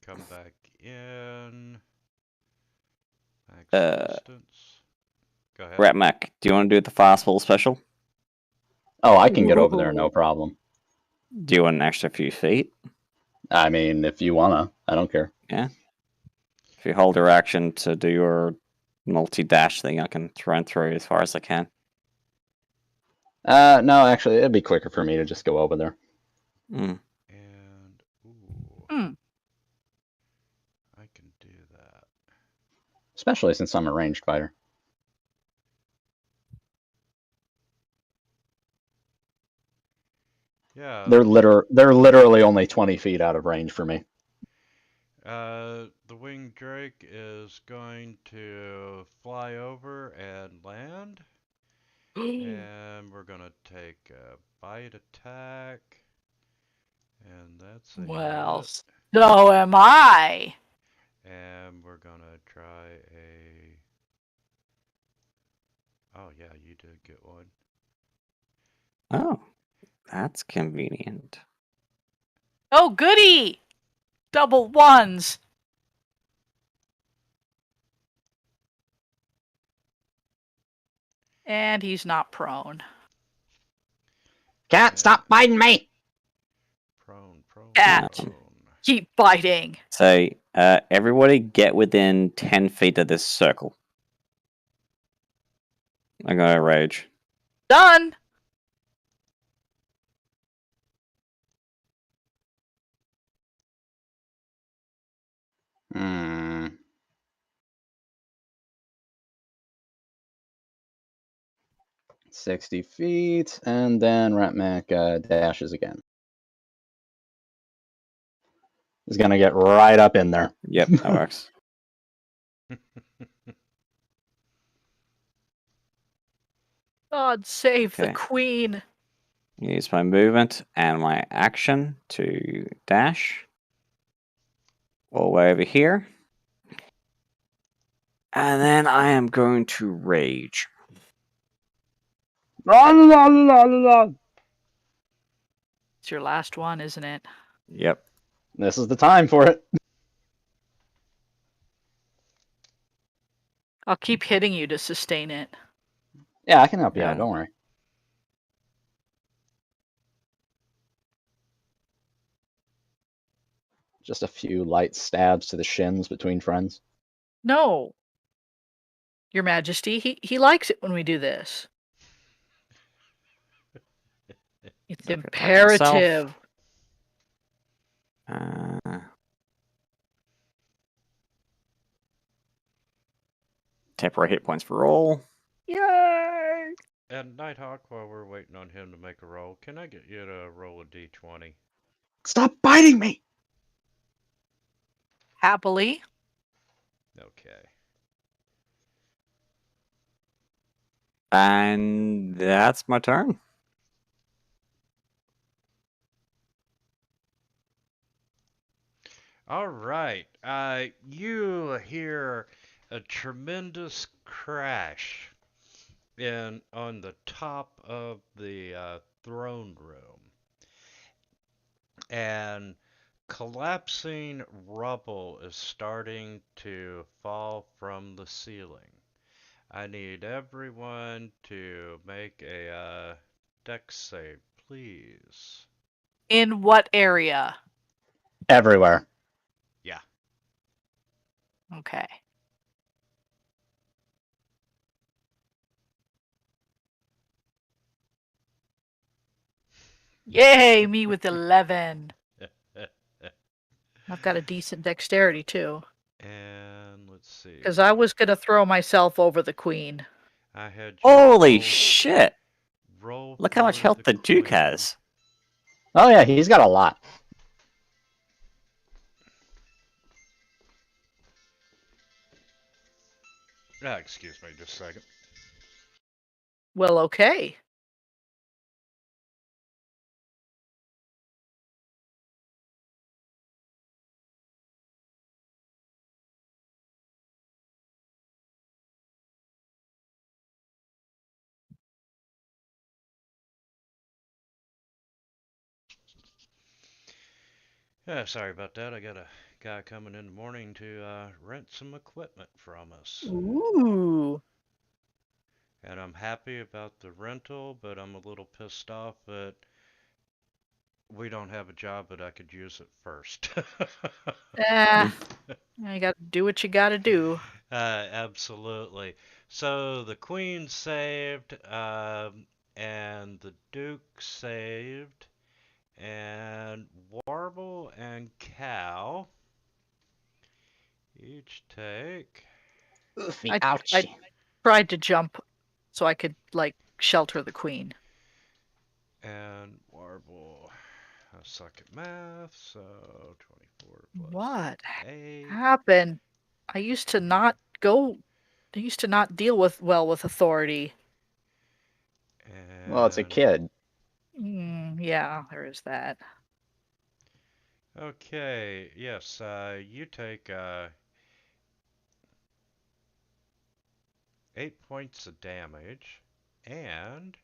come back in. Max distance. Go ahead. Rat Mac, do you want to do the fastball special? Oh, I can get over there, no problem. Do you want an extra few feet? I mean, if you wanna, I don't care. Yeah. If you hold your action to do your multi-dash thing, I can run through as far as I can. No, actually, it'd be quicker for me to just go over there. Mm. And, ooh. Hmm. I can do that. Especially since I'm a ranged fighter. Yeah. They're literally only 20 feet out of range for me. The winged drake is going to fly over and land. And we're going to take a bite attack. And that's a Well, hit. so am I. And we're going to try a... Oh, yeah, you did get one. Oh, that's convenient. Oh, goody! Double ones. And he's not prone. Cat, stop biting me! Prone. Cat. Prone. Keep biting. So, everybody get within 10 feet of this circle. I'm gonna rage. Done. Hmm. $60 feet, and then Ratmac dashes again. He's gonna get right up in there. Yep, that works. God save the Okay. queen. Use my movement and my action to dash all the way over here. And then I am going to rage. It's your last one, isn't it? Yep. This is the time for it. I'll keep hitting you to sustain it. Yeah, I can help you Yeah. out. Don't worry. Just a few light stabs to the shins between friends. No, Your Majesty, he likes it when we do this. It's Don't protect myself. imperative. Temporary hit points for all. Yay! And Nighthawk, while we're waiting on him to make a roll, can I get you to roll a d20? Stop biting me! Happily. Okay. And that's my turn. All right. You hear a tremendous crash on the top of the throne room, and collapsing rubble is starting to fall from the ceiling. I need everyone to make a dex save, please. In what area? Everywhere. Yeah. Okay. Yay, me with 11. I've got a decent dexterity too. And let's see. Because I was going to throw myself over the queen. I had you Holy roll- shit! roll Look how much for health the Duke queen. has. Oh yeah, he's got a lot. Excuse me, just a second. Well, okay. Yeah, sorry about that. I got a guy coming in the morning to rent some equipment from us. Ooh. And I'm happy about the rental, but I'm a little pissed off that we don't have a job, but I could use it first. You got to do what you got to do. Absolutely. So the Queen saved, and the Duke saved, and Warble and Cow each take. I tried to jump so I could, like, shelter the queen. And Warble, I suck at math, so 24 plus What 8. happened? I used to not deal with authority. And Well, it's a kid. Yeah, there is that. Okay, yes, you take 8 points of damage, and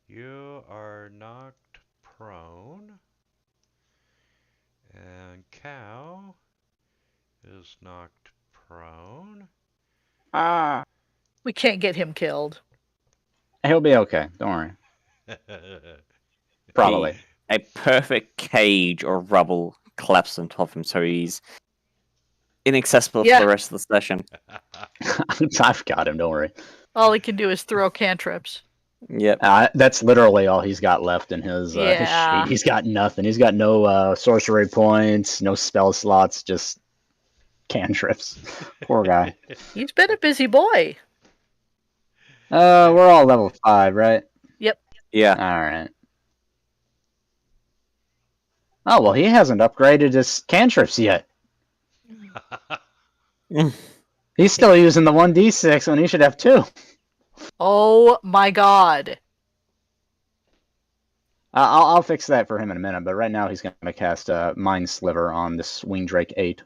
you are knocked prone. And Cow is knocked prone. We can't get him killed. He'll be okay. Don't worry. Probably. A perfect cage or rubble collapsed on top of him, so he's inaccessible Yeah. for the rest of the session. I've got him. Don't worry. All he can do is throw cantrips. Yep. That's literally all he's got left in his Yeah. sheet. He's got nothing. He's got no sorcery points, no spell slots, just cantrips. Poor guy. He's been a busy boy. We're all level 5, right? Yeah. All right. Oh well, he hasn't upgraded his cantrips yet. He's still using the 1d6 when he should have 2. Oh my god. I'll fix that for him in a minute, but right now he's going to cast Mind Sliver on this Winged Drake 8.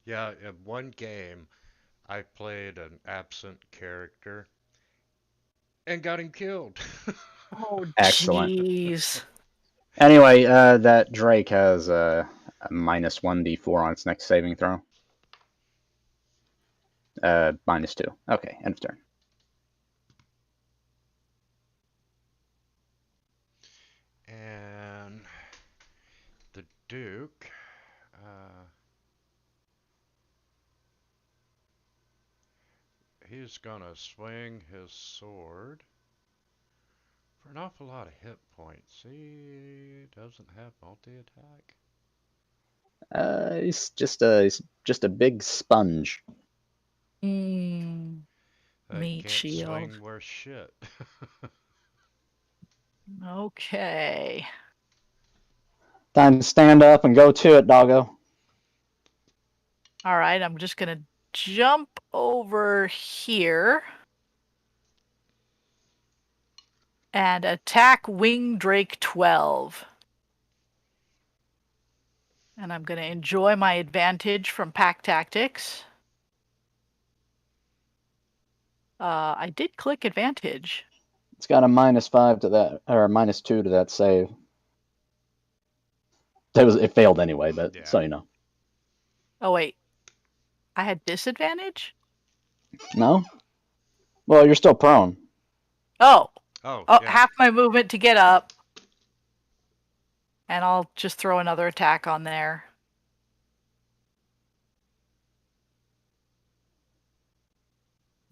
Yeah, in one game, I played an absent character and got him killed. Oh, Excellent. jeez. Anyway, that Drake has a minus 1d4 on its next saving throw. Minus 2. Okay, end of turn. And Duke. He's gonna swing his sword for an awful lot of hit points. He doesn't have multi-attack. He's just a big sponge. Mm, That meat can't shield. swing worth shit. Okay. Time to stand up and go to it, doggo. All right, I'm just gonna jump over here and attack Wing Drake 12. And I'm gonna enjoy my advantage from pack tactics. I did click advantage. It's got a -5 to that, or -2 to that save. It failed anyway, but Yeah. so you know. Oh wait, I had disadvantage? No? Well, you're still prone. Oh, Oh, oh, yeah. half my movement to get up. And I'll just throw another attack on there.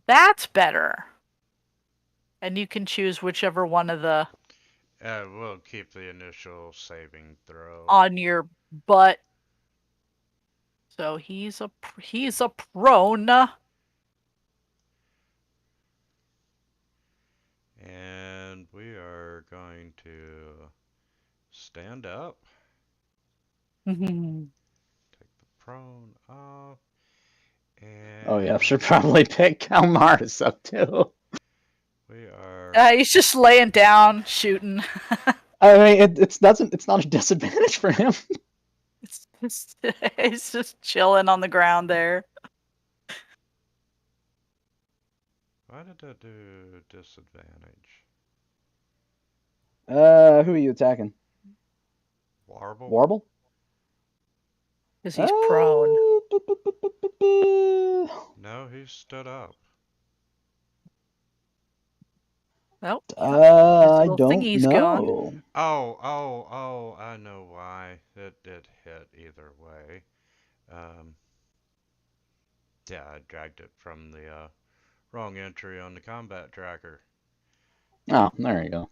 That's better. And you can choose whichever one of the We'll keep the initial saving throw. on your butt. So he's a prone. And we are going to stand up, take the prone off, and Oh yeah, I should probably pick Kalmaris up too. we are He's just laying down, shooting. I mean, it's not a disadvantage for him. He's just chilling on the ground there. Why did that do disadvantage? Who are you attacking? Warble? Warble? Because he's prone. No, he stood up. Nope. I little don't thingy's gone. know. Oh, I know why. It hit either way. Yeah, I dragged it from the wrong entry on the combat tracker. Oh, there you go.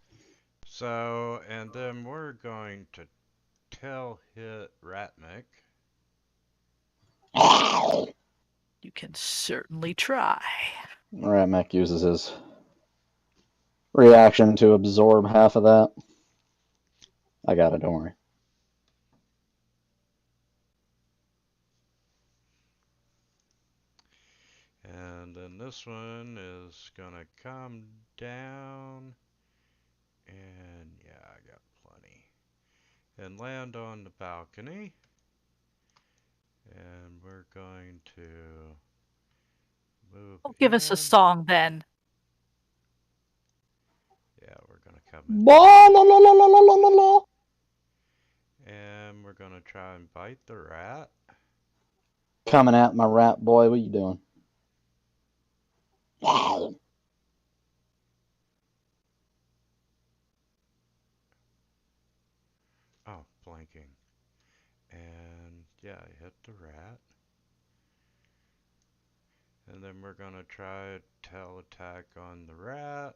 So, and then we're going to tail hit Ratmik. You can certainly try. Ratmik uses his reaction to absorb half of that. I got it, don't worry. And then this one is gonna come down. And yeah, I got plenty. And land on the balcony. And we're going to move Give us a in. song then. Yeah, we're gonna come in. La, la, la, la, la, la, la, la. And we're gonna try and bite the rat. Coming at my rat boy, what are you doing? Wow. Oh, blanking. And yeah, I hit the rat. And then we're gonna try a tail attack on the rat.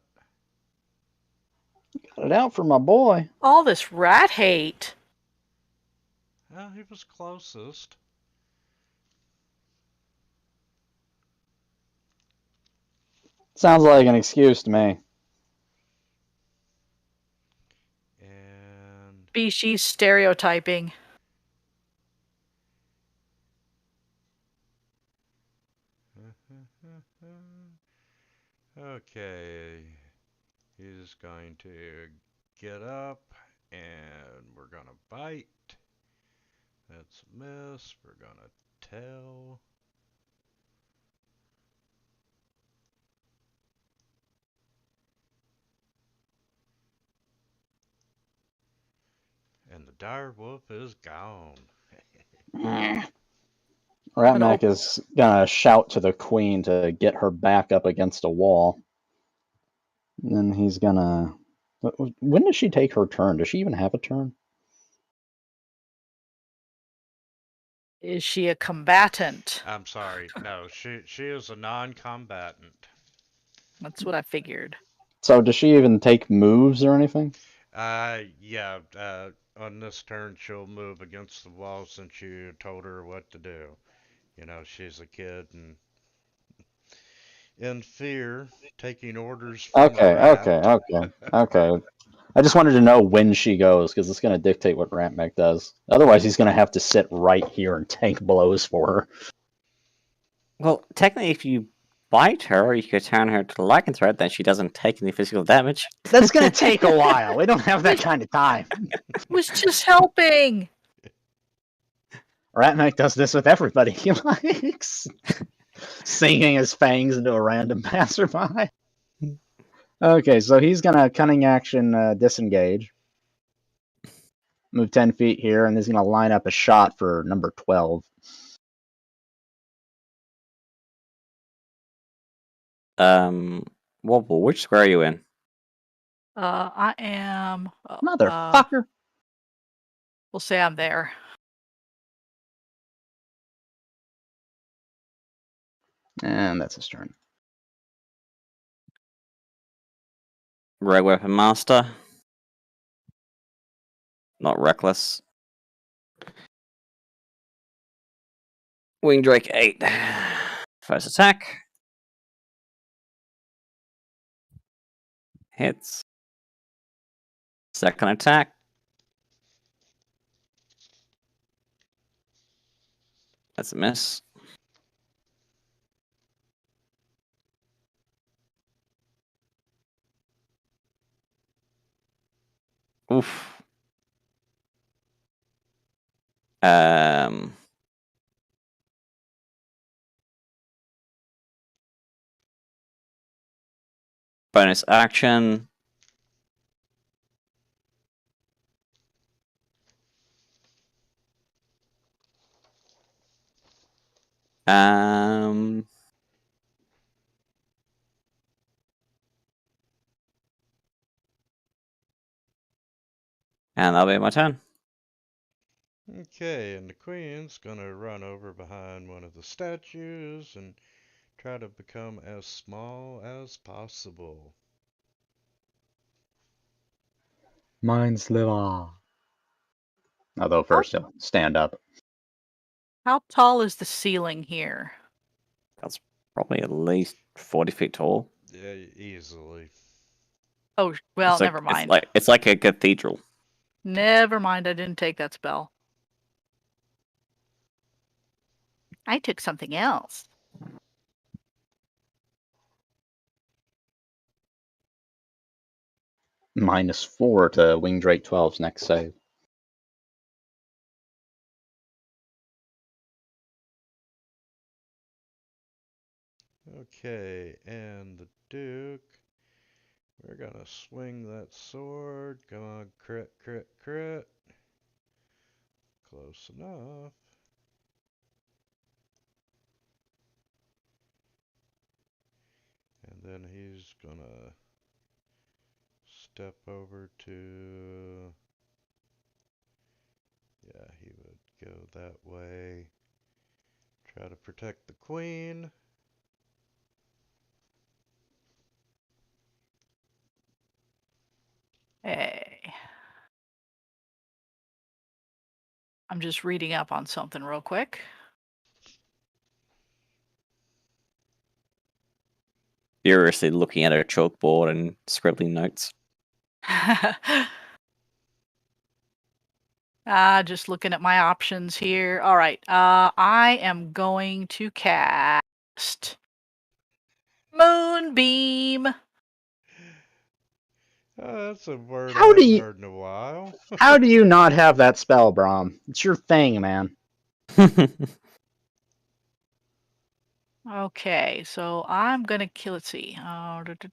Got it out for my boy. All this rat hate. Well, he was closest. Sounds like an excuse to me. And Species stereotyping. okay, he's going to get up and we're gonna bite. That's a miss. We're gonna tail. And the dire wolf is gone. Ratmik is gonna shout to the queen to get her back up against a wall. And then he's gonna... When does she take her turn? Does she even have a turn? Is she a combatant? I'm sorry. No, she is a non-combatant. That's what I figured. So does she even take moves or anything? Yeah. On this turn, she'll move against the wall since you told her what to do. You know, she's a kid and in fear, taking orders from a Okay, rat. okay. I just wanted to know when she goes, because it's going to dictate what Ratmec does. Otherwise, he's going to have to sit right here and tank blows for her. Well, technically, if you bite her, you could turn her to the Lycan threat, then she doesn't take any physical damage. That's going to take a while. We don't have that kind of time. Was just helping. Ratmec does this with everybody he likes. Sinking his fangs into a random passerby. Okay, so he's going to cunning action disengage. Move 10 feet here, and he's going to line up a shot for number 12. Wobble, which square are you in? I am. Motherfucker. We'll say I'm there. And that's his turn. Red Weapon Master. Not reckless. Wing Drake 8. First attack. Hits. Second attack. That's a miss. Oof. Bonus action. Um. And that'll be my turn. Okay, and the queen's gonna run over behind one of the statues and try to become as small as possible. Mine's liver. Although first he'll stand up. How tall is the ceiling here? That's probably at least 40 feet tall. Yeah, easily. Oh, well, It's like- never mind. It's like a cathedral. Never mind, I didn't take that spell. I took something else. -4 to Wing Drake 12's next save. Okay, and the Duke. We're gonna swing that sword. Come on, crit, crit, crit. Close enough. And then he's gonna step over to... Yeah, he would go that way. Try to protect the queen. Hey. I'm just reading up on something real quick. Furiously looking at her chalkboard and scribbling notes. Just looking at my options here. All right. I am going to cast Moonbeam. That's a word How I do haven't you- heard in a while. How do you not have that spell, Brom? It's your thing, man. Okay, so I'm gonna kill. Let's see. Oh, do.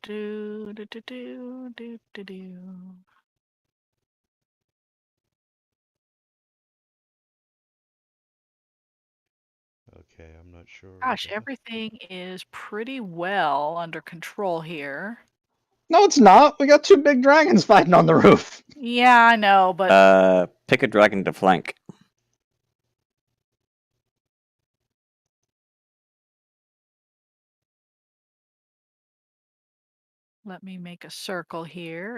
Okay, I'm not sure. what Gosh, the- everything is pretty well under control here. No, it's not. We got 2 big dragons fighting on the roof. Yeah, I know, but Pick a dragon to flank. Let me make a circle here.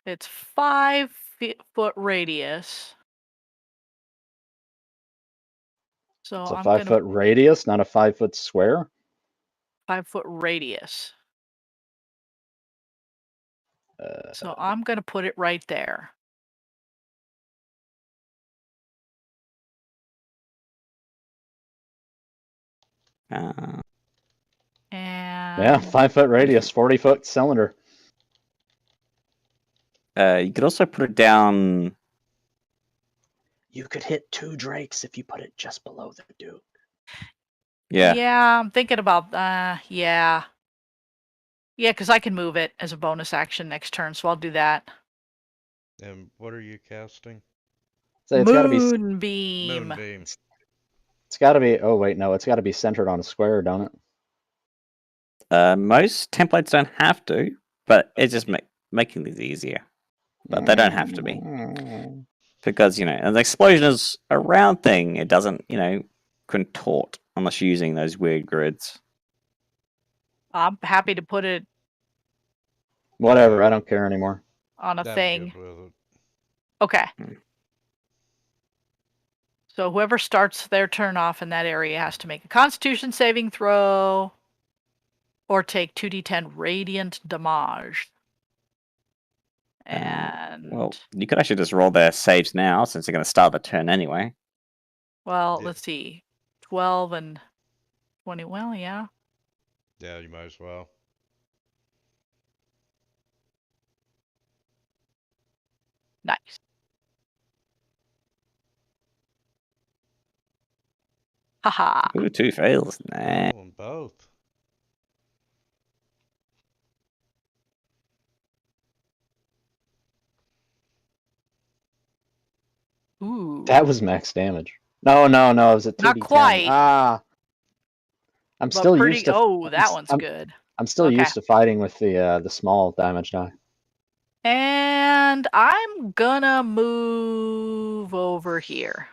It's 5 foot radius. So It's a I'm 5 gonna foot radius, not a 5 foot square. 5 foot radius. Uh, So I'm gonna put it right there. Uh, And yeah, 5 foot radius, 40 foot cylinder. you could also put it down. You could hit 2 drakes if you put it just below the Duke. Yeah. yeah, I'm thinking about yeah. Yeah, because I can move it as a bonus action next turn, so I'll do that. And what are you casting? So it's got to be. Moonbeam. Moonbeam. It's got to be. Oh wait, no, it's got to be centered on a square, don't it? Most templates don't have to, but it's just making things easier. But they don't have to be. Because, an explosion is a round thing. It doesn't, contort unless you're using those weird grids. I'm happy to put it Whatever, I don't care anymore. on a I'm thing. good with it. Okay. Hmm. So whoever starts their turn off in that area has to make a Constitution saving throw or take 2d10 radiant damage. And Well, you could actually just roll their saves now since you're going to start the turn anyway. well, Yeah. let's see. 12 and 20. Well, yeah. Yeah, you might as well. Nice. Haha. Ooh, 2 fails. Nah. Oh, and both. Ooh. That was max damage. No, it was a 2d10. Not quite. I'm But still pretty. used to. Oh, that one's good. I'm still Okay. used to fighting with the small damage die. And I'm gonna move over here.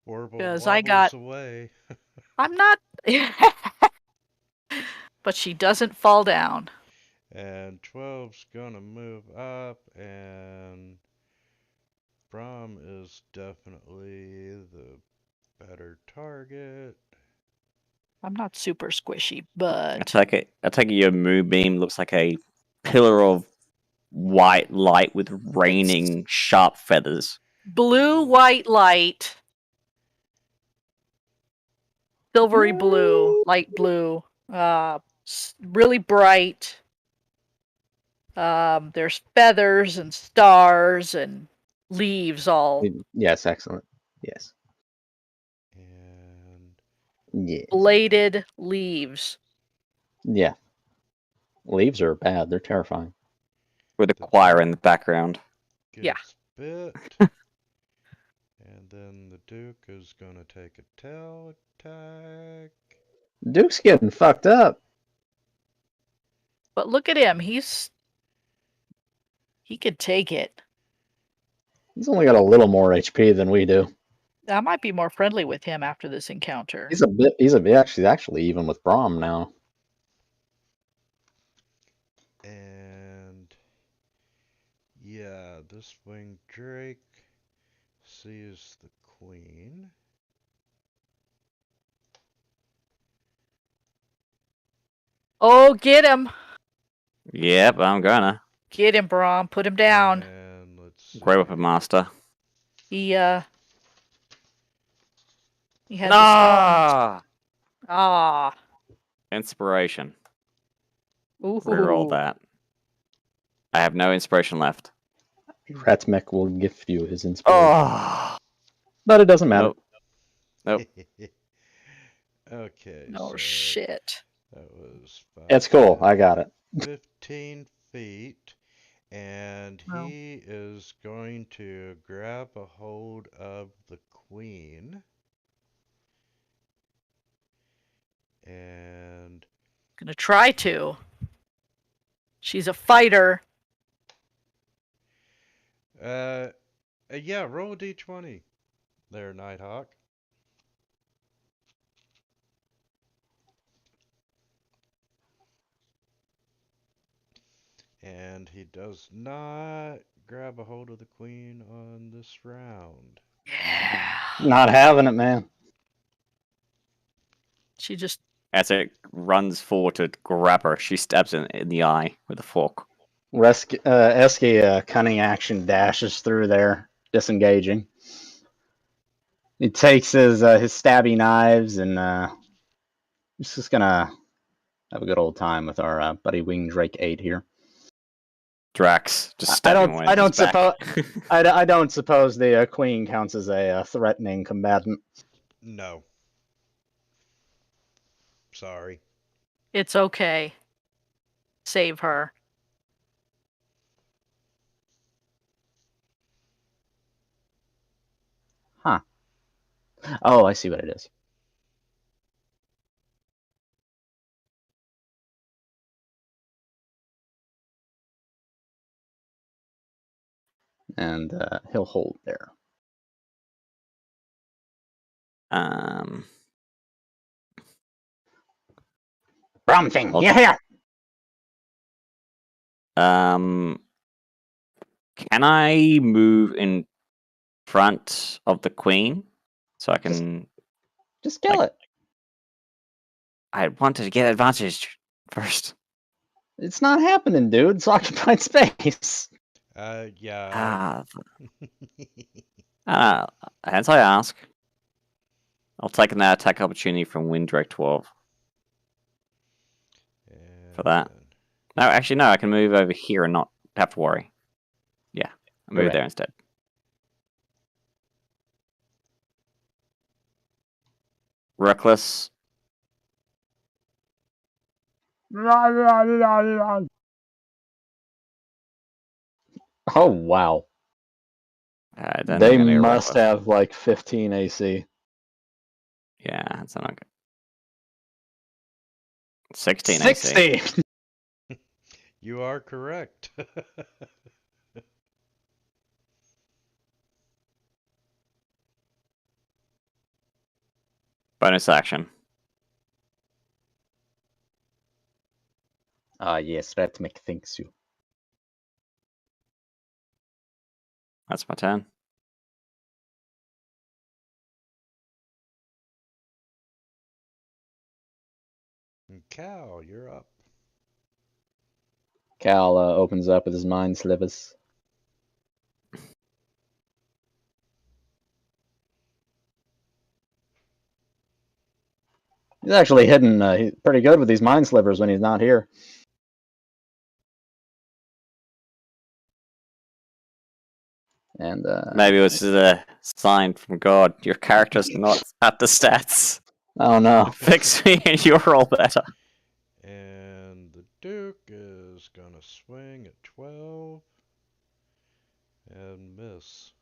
Orbital 'Cause I wobbles got- away. I'm not. But she doesn't fall down. And 12's gonna move up, and Braum is definitely the better target. I'm not super squishy, I but take it your moonbeam looks like a pillar of white light with raining sharp feathers. blue, white light, silvery blue, light blue, really bright. There's feathers and stars and leaves all Yes, excellent. Yes. And Yeah. bladed leaves. Yeah. Leaves are bad. They're terrifying. With a choir in the background. gets Yeah. bit. And then the Duke is gonna take a tail attack. Duke's getting fucked up. But look at him. He could take it. He's only got a little more HP than we do. I might be more friendly with him after this encounter. He's a bit actually even with Braum now. And yeah, this winged Drake sees the Queen. Oh, get him. Yep, I'm gonna. Get him, Braum. Put him down. And let's see. Grey Weapon Master. He had the Ah! Ah. Inspiration. Ooh. Reroll that. I have no inspiration left. Ratsmech will gift you his inspiration. Oh! But it doesn't matter. Nope. Okay. Oh, so shit. That was It's cool. I got it. 15 feet. And Wow. he is going to grab a hold of the Queen. And Gonna try to. She's a fighter. yeah, roll a d20. there, Nighthawk. And he does not grab a hold of the queen on this round. Yeah. Not having it, man. She just As it runs forward to grab her, she stabs it in the eye with a fork. Eski cunning action dashes through there, disengaging. He takes his stabby knives and he's just gonna have a good old time with our buddy Wing Drake 8 here. Drax just I stabbing don't- away I at his don't back. I don't suppose the queen counts as a threatening combatant. No. Sorry. it's okay. Save her. Huh. Oh, I see what it is. And he'll hold there. Something. Well- Yeah. Can I move in front of the queen so I can? Just kill it. I wanted to get advantage first. It's not happening, dude. It's occupied space. Yeah. Hence I ask. I'll take an attack opportunity from Windrake 12. For that. No, actually, no. I can move over here and not have to worry. Yeah, I'll move Correct. there instead. Reckless. Oh wow. I don't They think I need a must reckless. have like 15 AC. Yeah, that's not good. 16 AC. 60. You are correct. Bonus action. Yes, Rhythmic thinks you. That's my turn. Cal, you're up. Cal opens up with his mind slivers. He's actually hidden he's pretty good with these mind slivers when he's not here. And Maybe it was a sign from God. Your character's not at the stats. oh no. Fix me and you'll roll better. And the Duke is gonna swing at 12 and miss.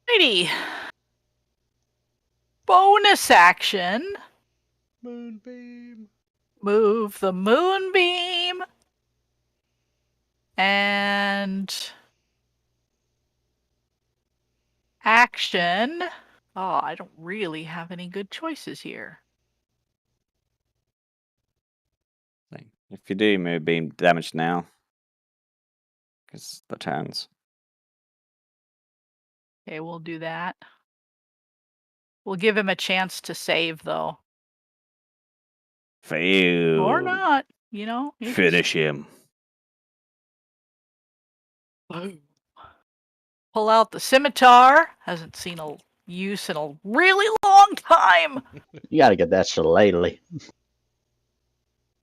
Righty. Bonus action. Moonbeam. Move the moonbeam. And action. Oh, I don't really have any good choices here. If you do, move beam damage now. Because the turns. Okay, we'll do that. We'll give him a chance to save, though. Fail. Or not, you know. you just- Finish him. Pull out the scimitar. Hasn't seen a use in a really long time. You gotta get that shillelagh.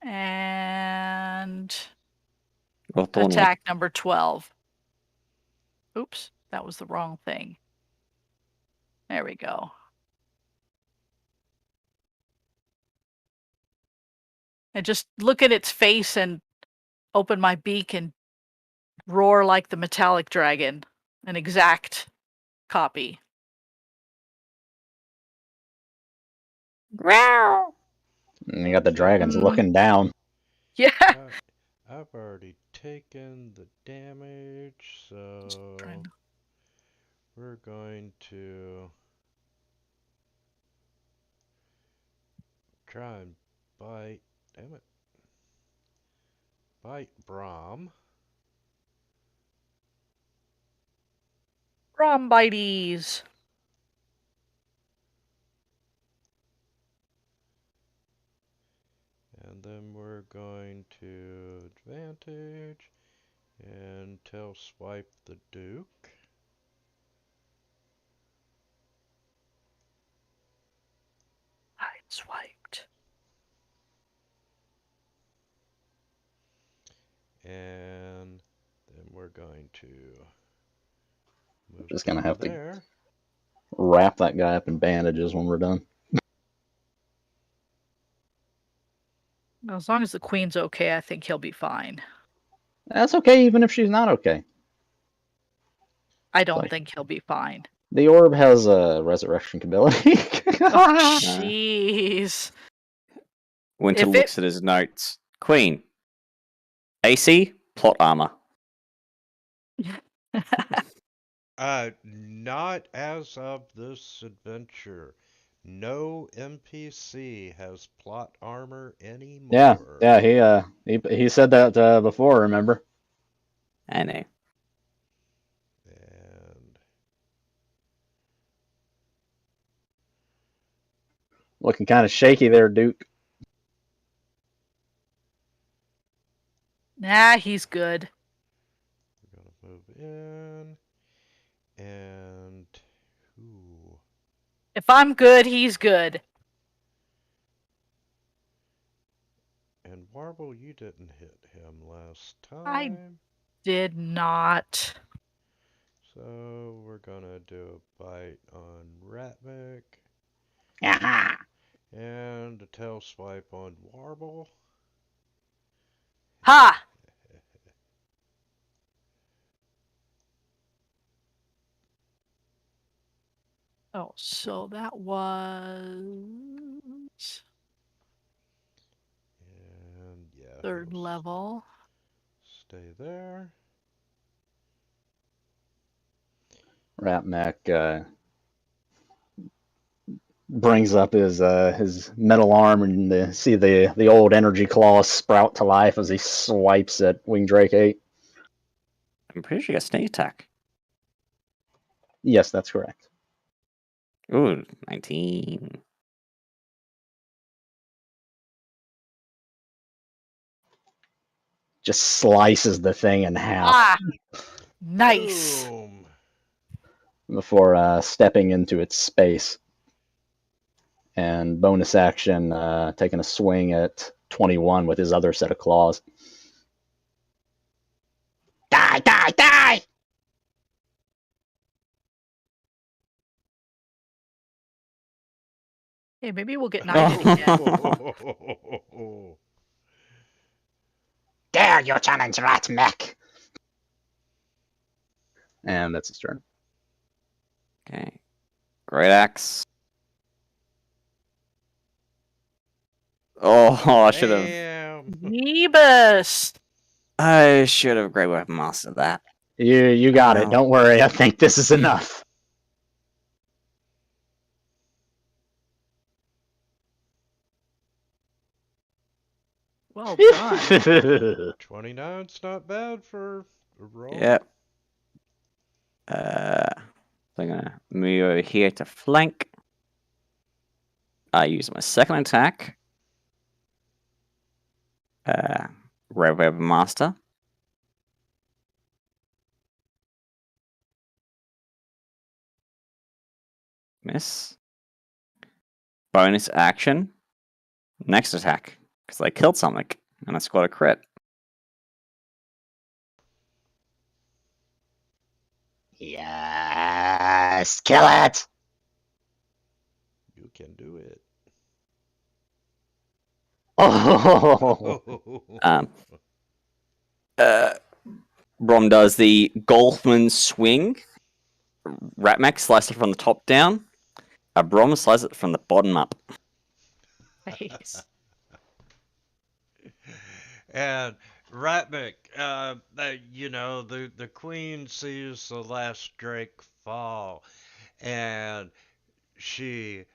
And Well, Thornwood. attack number 12. Oops, that was the wrong thing. There we go. And just look at its face and open my beak and roar like the metallic dragon. An exact copy. Growl. And you got the dragons looking down. Yeah. I've already taken the damage, so trying to- we're going to try and bite. Damn it. Bite Brom. Brombites. And then we're going to advantage and tail swipe the Duke. Swiped. And then we're going to move Just gonna down have to- there. Wrap that guy up in bandages when we're done. As long as the queen's okay, I think he'll be fine. That's okay, even if she's not okay. I don't Like- think he'll be fine. The orb has a resurrection ability. Oh, jeez. Winter If it- looks at his notes. Queen. AC, plot armor. Not as of this adventure. No NPC has plot armor anymore. Yeah. He said that before. Remember? I know. And Looking kind of shaky there, Duke. Nah, he's good. we're gonna move in. And ooh, If I'm good, he's good. and Warble, you didn't hit him last I- time. Did not. So we're gonna do a bite on Ratmik Yeah. and a tail swipe on Warble. Ha! Oh, so that was And yeah, third he'll level. Stay there. Ratmac brings up his metal arm and see the old energy claws sprout to life as he swipes at Wing Drake 8. I'm pretty sure you got sneak attack. Yes, that's correct. Ooh, 19. Just slices the thing in half Ah! Nice. Boom. before stepping into its space. And bonus action, taking a swing at 21 with his other set of claws. Die, die, die! Hey, maybe we'll get knighted again. Dare you challenge Ratmec! And that's his turn. Okay. Great axe. Oh, I should have. Damn. Nebus! I should have Great Weapon mastered that. You got it. Wow. Don't worry. I think this is enough. Well done. 29's not bad for a roll. Yep. So I'm gonna move over here to flank. I use my second attack. Red Weapon Master. Miss. Bonus action. Next attack. Because I killed something. And I scored a crit. Yes, kill it! You can do it. Oh, Brom does the Golfman swing. Ratmac slices it from the top down. Brom slices it from the bottom up. Nice. And Ratnik, the queen sees the last drake fall, and she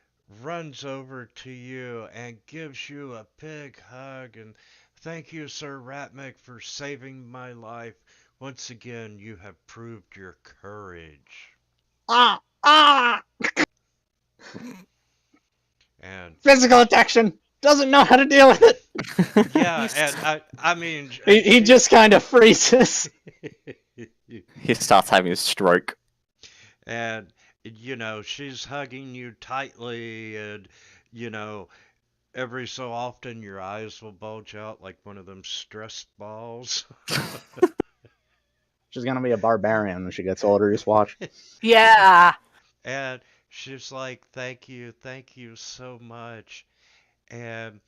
runs over to you and gives you a big hug and thank you, Sir Ratnik, for saving my life. Once again, you have proved your courage. Ah! Ah! And Physical attack doesn't know how to deal with it. yeah, and I mean, He just kind of freezes. He starts having a stroke. and she's hugging you tightly, and you know, every so often your eyes will bulge out like one of them stress balls. She's gonna be a barbarian when she gets older. Just watch. Yeah. And she's like, thank you so much. And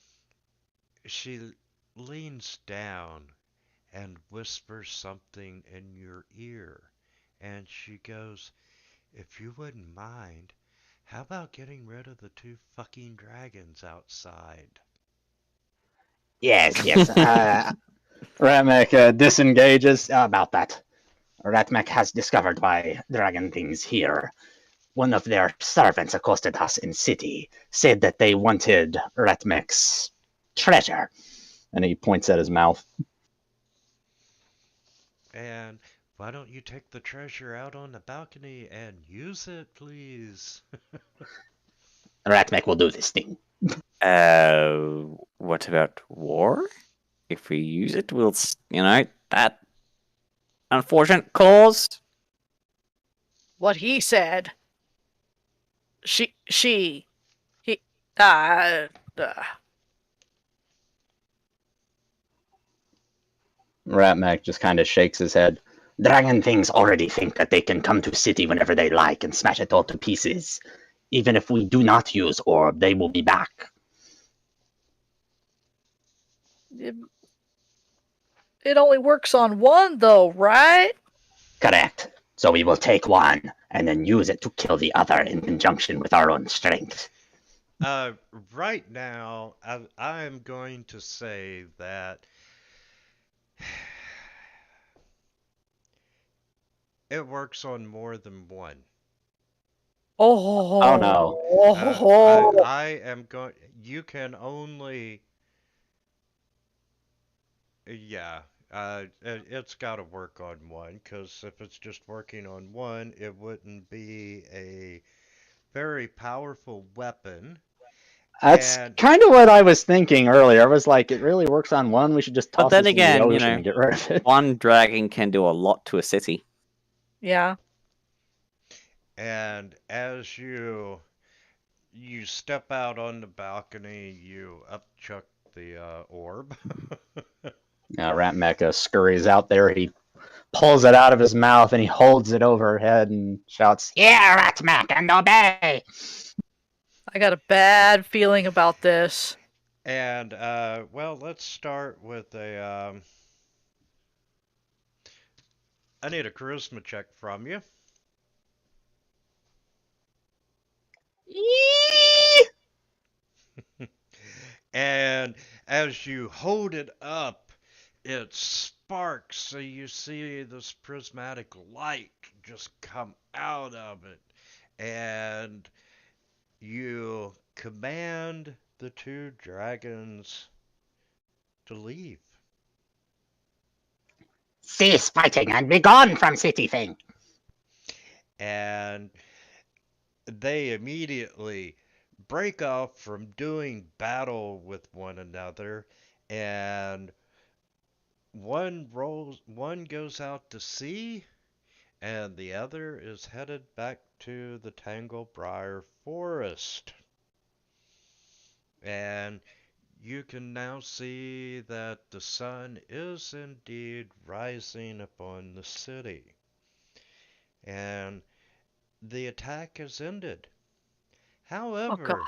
she leans down and whispers something in your ear. And she goes, if you wouldn't mind, how about getting rid of the two fucking dragons outside? Yes, yes. Ramek disengages about that. Ratmek has discovered why dragon things here. One of their servants accosted us in city, said that they wanted Ratmek's treasure. And he points at his mouth. And why don't you take the treasure out on the balcony and use it, please? Ratmek will do this thing. What about war? If we use it, we'll, that unfortunate cause. What he said. He, uh, Ratmek just kind of shakes his head. Dragon things already think that they can come to city whenever they like and smash it all to pieces. Even if we do not use orb, they will be back. it only works on one, though, right? Correct. So we will take one and then use it to kill the other in conjunction with our own strength. Right now, I'm going to say that it works on more than one. Oh no. I am going. You can only. Yeah. It's got to work on one, because if it's just working on one, it wouldn't be a very powerful weapon. That's And kind of what I was thinking earlier. I was like, it really works on one. We should just But toss then this in the again, ocean and get rid of it. one dragon can do a lot to a city. Yeah. and as you step out on the balcony, you upchuck the orb. Rat Mecha scurries out there. He pulls it out of his mouth and he holds it over her head and shouts, "Yeah, Rat Mecha, and obey!" I got a bad feeling about this. And well, let's start with a. I need a charisma check from you. And as you hold it up, it sparks, so you see this prismatic light just come out of it. And you command the two dragons to leave. Cease fighting and be gone from City Thing. And they immediately break off from doing battle with one another, and one goes out to sea, and the other is headed back to the Tanglebriar Forest. And you can now see that the sun is indeed rising upon the city. And the attack has ended. Oh, God. However,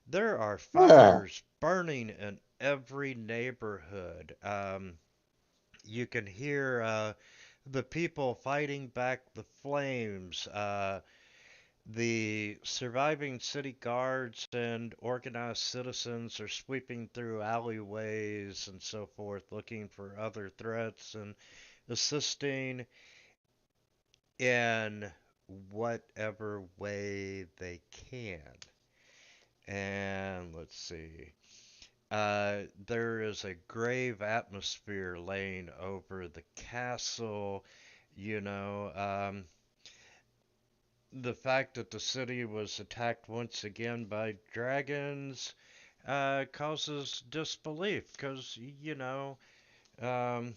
there are fires burning in every neighborhood. You can hear the people fighting back the flames. The surviving city guards and organized citizens are sweeping through alleyways and so forth, looking for other threats and assisting in whatever way they can. And let's see. There is a grave atmosphere laying over the castle. You know, the fact that the city was attacked once again by dragons causes disbelief because, um,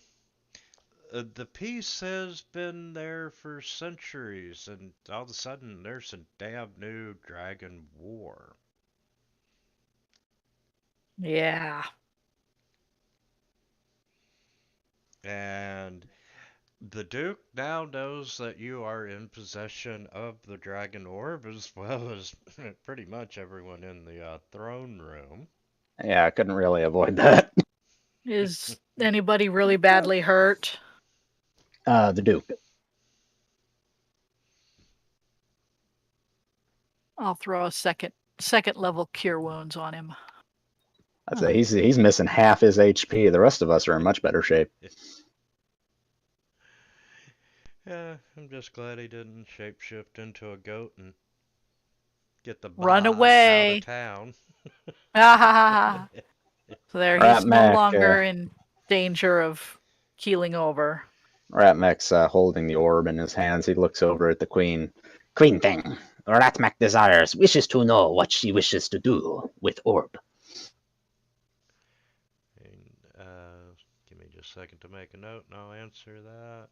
the peace has been there for centuries, and all of a sudden there's a damn new dragon war. Yeah. And the Duke now knows that you are in possession of the Dragon Orb, as well as pretty much everyone in the throne room. Yeah, I couldn't really avoid that. Is anybody really badly hurt? The Duke. I'll throw a second level cure wounds on him. I'd say he's missing half his HP. The rest of us are in much better shape. Yeah, I'm just glad he didn't shapeshift into a goat and get the Run boss away. out of town. Ah, so there, Rat he's no Mac, longer in danger of keeling over. Ratmek's holding the orb in his hands. He looks over at the queen. Queen Thing, Ratmek wishes to know what she wishes to do with orb. And, give me just a second to make a note, and I'll answer that.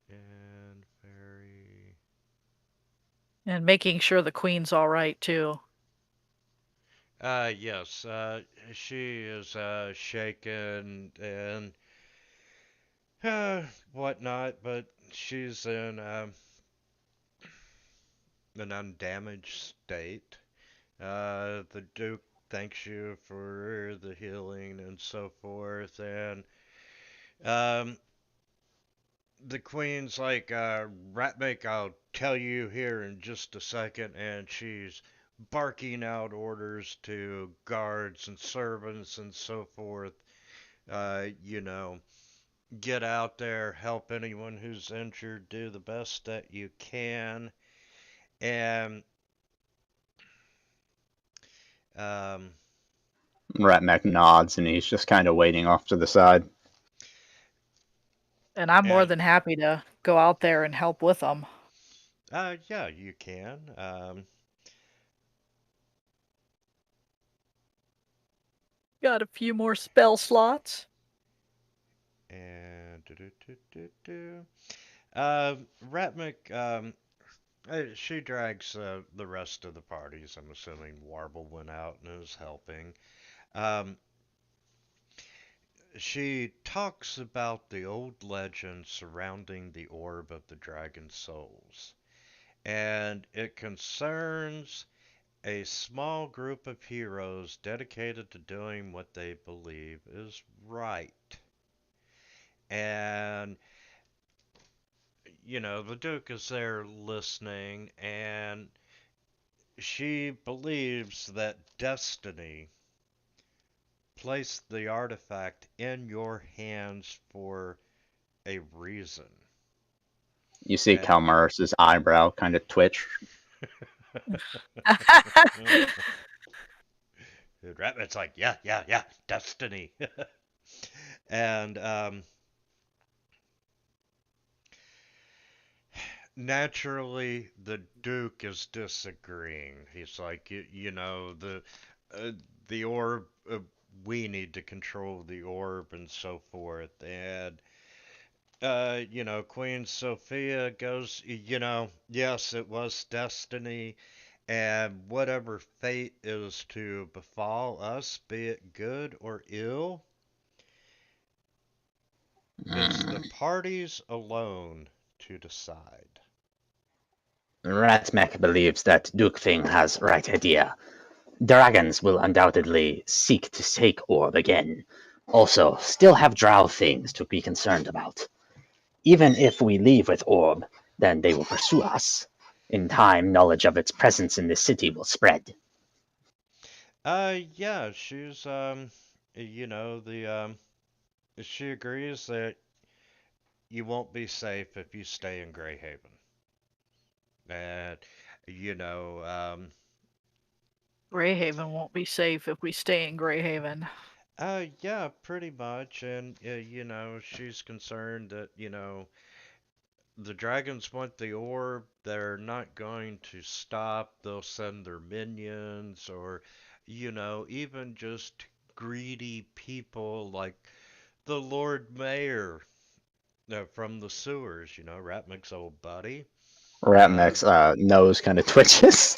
And very... And making sure the queen's all right, too. Yes, she is, shaken and, whatnot, but she's in, an undamaged state. The Duke thanks you for the healing and so forth, and, the Queen's like, Ratmake, I'll tell you here in just a second, and she's barking out orders to guards and servants and so forth. Get out there, help anyone who's injured, do the best that you can. And, Ratmek nods and he's just kind of waiting off to the side. And I'm more And- than happy to go out there and help with them. yeah, you can. Got a few more spell slots. And Ratmik, she drags the rest of the parties. I'm assuming Warble went out and is helping. She talks about the old legend surrounding the Orb of the Dragon Souls, and it concerns a small group of heroes dedicated to doing what they believe is right. And, the Duke is there listening, and she believes that destiny placed the artifact in your hands for a reason. You see Yeah. Kalmaris's eyebrow kind of twitch. It's like, yeah, destiny. And, naturally, the Duke is disagreeing. He's like, the orb, we need to control the orb and so forth. And, Queen Sophia goes, yes, it was destiny. And whatever fate is to befall us, be it good or ill, it's the parties alone to decide. Ratmek believes that Duke Thing has right idea. Dragons will undoubtedly seek to take orb again. Also, still have drow things to be concerned about. Even if we leave with orb, then they will pursue us. In time, knowledge of its presence in the city will spread. Yeah, she's you know, she agrees that you won't be safe if you stay in Greyhaven. And you know, Greyhaven won't be safe if we stay in Greyhaven. yeah, pretty much. And you know, she's concerned that, you know, the dragons want the orb. They're not going to stop. They'll send their minions, or, you know, even just greedy people like the Lord Mayor from the sewers, you know, Ratmik's old buddy. Ratmek's nose kind of twitches.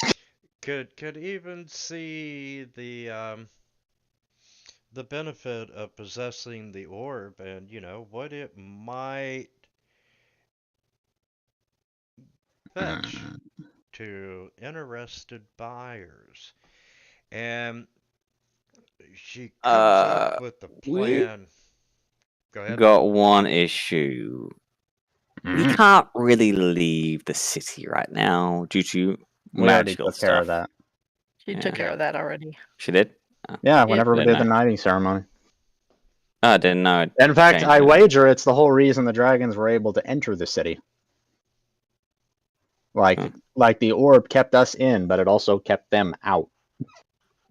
Could even see the benefit of possessing the orb, and you know what it might fetch to interested buyers. And she comes up with the We plan. Go ahead. got one issue. We Mhm. can't really leave the city right now due to We already magical took care of stuff. that. She took Yeah. care of that already. She did? Yeah, whenever we didn't did the know. knighting ceremony. Oh, I didn't know. In fact, changed I it. wager it's the whole reason the dragons were able to enter the city. Like, Huh. like the orb kept us in, but it also kept them out.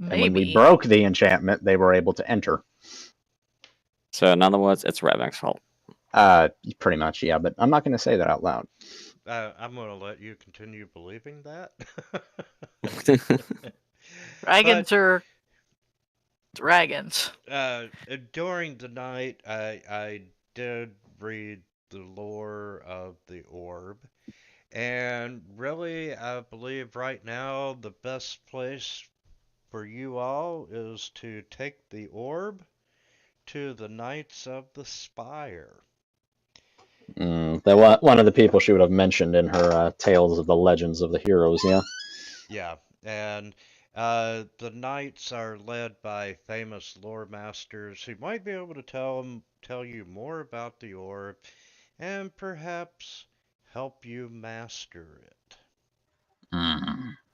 And when we Maybe. broke the enchantment, they were able to enter. So in other words, it's Ratmek's fault. Pretty much, yeah. But I'm not going to say that out loud. I'm gonna let you continue believing that. Dragons are dragons. During the night, I did read the lore of the orb, and really, I believe right now the best place for you all is to take the orb to the Knights of the Spire. One of the people she would have mentioned in her tales of the legends of the heroes, yeah. Yeah, and the knights are led by famous lore masters who might be able to tell you more about the orb and perhaps help you master it.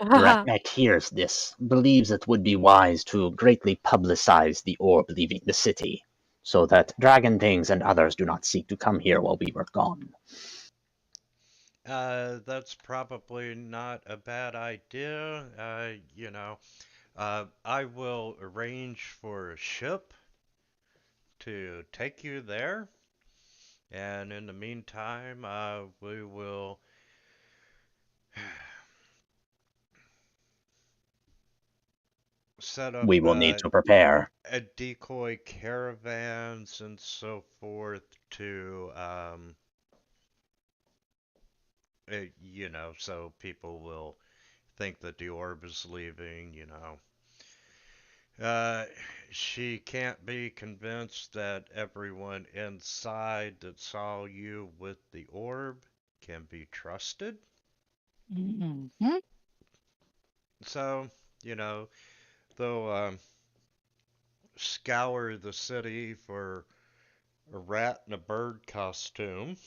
Ratmek hears this, believes it would be wise to greatly publicize the orb leaving the city, so that Dragon Things and others do not seek to come here while we were gone. That's probably not a bad idea. You know, I will arrange for a ship to take you there, and in the meantime, we will set up We will need to prepare. a decoy caravans and so forth to you know, so people will think that the orb is leaving, you know. She can't be convinced that everyone inside that saw you with the orb can be trusted. Hmm. So, you know, they'll scour the city for a rat in a bird costume.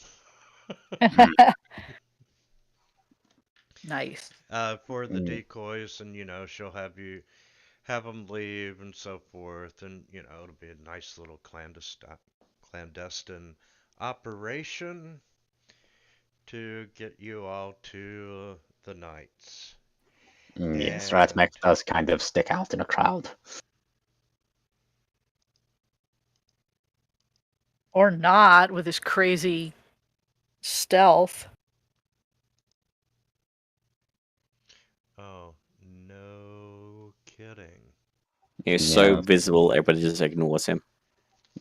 Nice. For the Mm. decoys, and you know, she'll have them leave and so forth, and you know, it'll be a nice little clandestine operation to get you all to the knights. Yes, And Ratmek does kind of stick out in a crowd. Or not with his crazy stealth. oh, no kidding. He's so Yeah. visible, everybody just ignores him.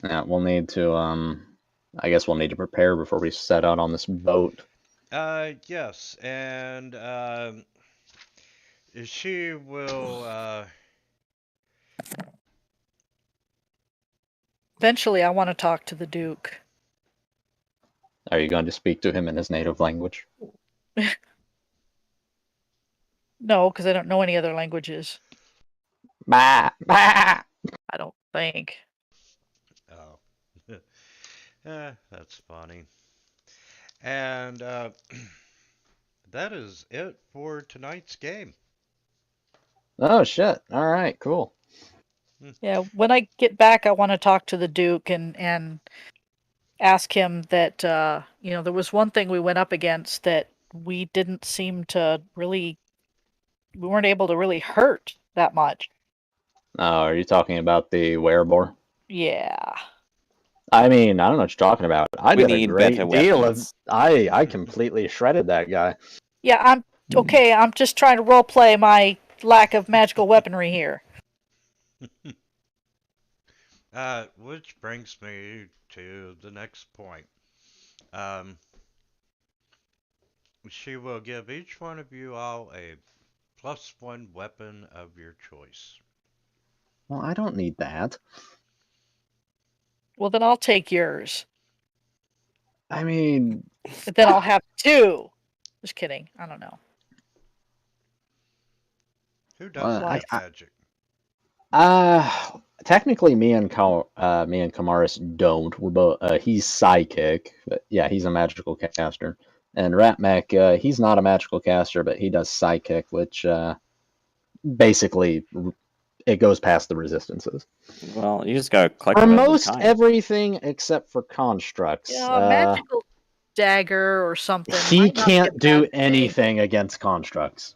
Yeah, we'll need to, I guess we'll need to prepare before we set out on this boat. Yes, and she will Eventually, I want to talk to the Duke. Are you going to speak to him in his native language? No, because I don't know any other languages. Bah! Bah! I don't think. oh. That's funny. And that is it for tonight's game. Oh shit! All right, cool. Yeah, when I get back, I want to talk to the Duke and ask him that there was one thing we went up against that we didn't seem to really, we weren't able to really hurt that much. Oh, are you talking about the werebore? Yeah. I mean, I don't know what you're talking about. I We did a need great better deal of. weapons. I completely shredded that guy. Yeah, I'm okay. I'm just trying to role play my lack of magical weaponry here. Which brings me to the next point. She will give each one of you all a +1 weapon of your choice. Well, I don't need that. Well, then I'll take yours. I mean, But then I'll have two. Just kidding. I don't know. Who doesn't have I- magic? technically, me and Kamaris don't. We're both. He's psychic, but yeah, he's a magical caster. And Ratmech, he's not a magical caster, but he does psychic, which basically it goes past the resistances. Well, you just go collect For the weapons most kind. everything except for constructs. Yeah, a magical dagger or something. He might not be a can't do bad thing. anything against constructs.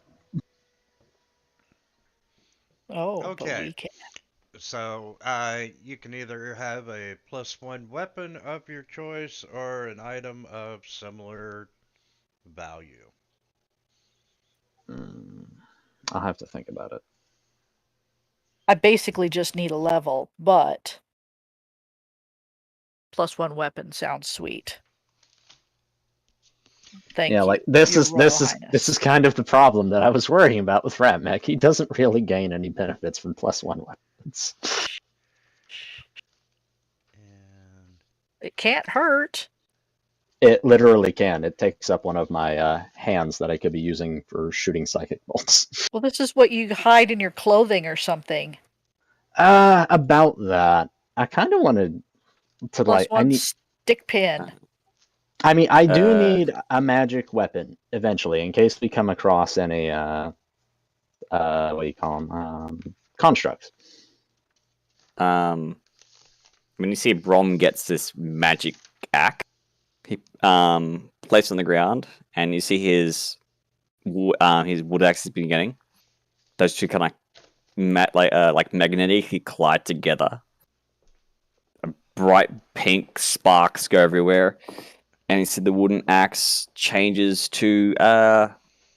Oh, but Okay. we can. So, you can either have a +1 weapon of your choice or an item of similar value. I'll have to think about it. I basically just need a level, but +1 weapon sounds sweet. Thank Yeah, you. like this Your is Royal this is Highness. this is kind of the problem that I was worrying about with Ratmech. He doesn't really gain any benefits from +1 weapons. And It can't hurt. It literally can. It takes up one of my hands that I could be using for shooting psychic bolts. Well, this is what you hide in your clothing or something. About that, I kind of wanted to like. +1 stick pin. I mean, I do Uh, need a magic weapon eventually in case we come across any what do you call them? Constructs. When you see Brom gets this magic axe, he placed on the ground, and you see his wood axe has been getting. Those two kind of like magnetically collide together. A bright pink sparks go everywhere, and you see the wooden axe changes to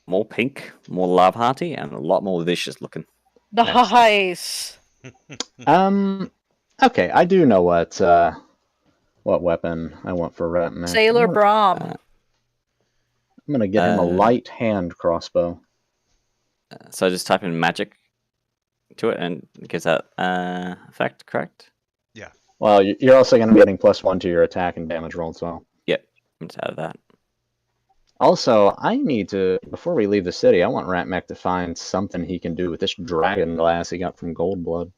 more pink, more love hearty, and a lot more vicious looking. Nice. Okay, I do know what weapon I want for Ratmech. Sailor Brom. I'm gonna get him a light hand crossbow. So just type in magic to it, and it gives that effect, correct? Well, you're also gonna be getting +1 to your attack and damage roll as well. Yep, I'm just out of that. Also, I need to, before we leave the city, I want Ratmech to find something he can do with this dragon glass he got from Goldblood.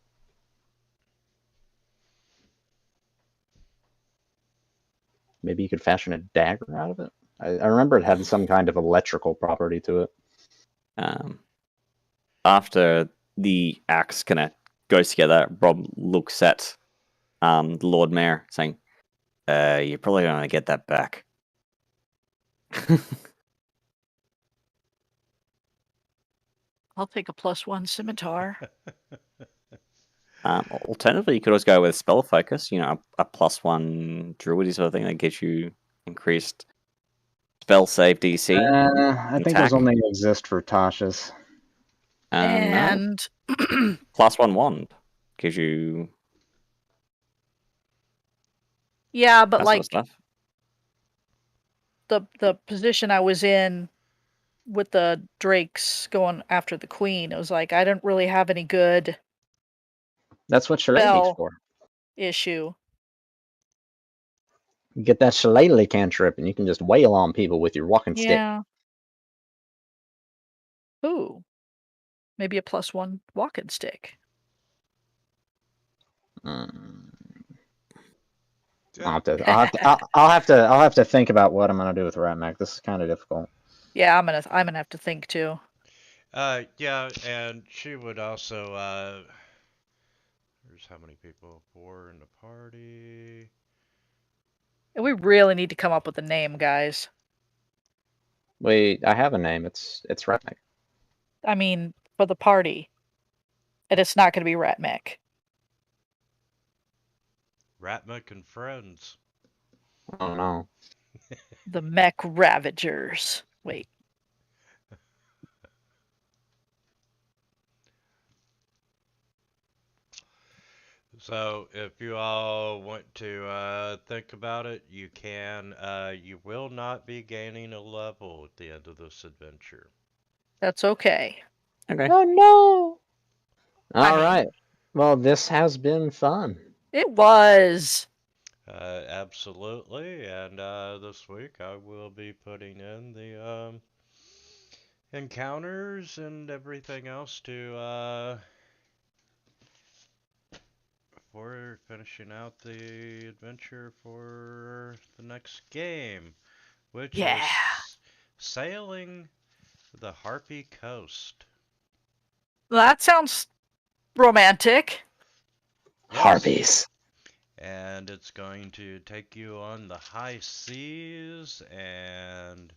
Maybe you could fashion a dagger out of it? I remember it had some kind of electrical property to it. After the axe kind of goes together, Rob looks at the Lord Mayor, saying, "You're probably going to get that back." I'll take a +1 scimitar. Alternatively, you could always go with spell focus. You know, a +1 druidy sort of thing that gives you increased spell save DC. I think those Attack. only exist for Tasha's. No, And +1 wand gives you yeah, but that like sort of stuff. the position I was in with the drakes going after the queen, it was like I didn't really have any good That's what Shillelagh's Spell. for. issue. You get that Shillelagh cantrip and you can just wail on people with your walking stick. Yeah. Ooh. Maybe a +1 walking stick. I'll have to think about what I'm gonna do with Ratmech. This is kind of difficult. Yeah, I'm gonna have to think too. Yeah, and she would also, there's how many people? 4 in the party. And we really need to come up with a name, guys. Wait, I have a name. It's Ratnik. I mean, for the party. And it's not gonna be Rat Mech. Ratmik and Friends. Oh no. The Mech Ravagers. Wait. So, if you all want to think about it, you can. You will not be gaining a level at the end of this adventure. That's okay. Okay. Oh no. I All mean- right. Well, this has been fun. It was. Absolutely, and this week I will be putting in the encounters and everything else to for finishing out the adventure for the next game, which Yeah. is sailing the Harpy Coast. That sounds romantic. Yes. Harpies. And it's going to take you on the high seas and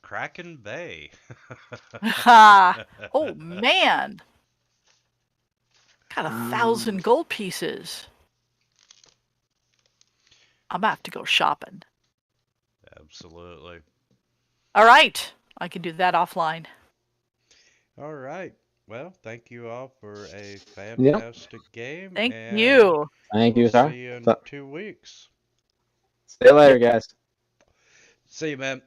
Kraken Bay. Ha! Oh man. Got 1,000 gold pieces. I'm gonna have to go shopping. Absolutely. All right. I can do that offline. All right. Well, thank you all for a fantastic game. Thank and you. Thank we'll you, sir. see you in So- 2 weeks. See you later, guys. See you, man.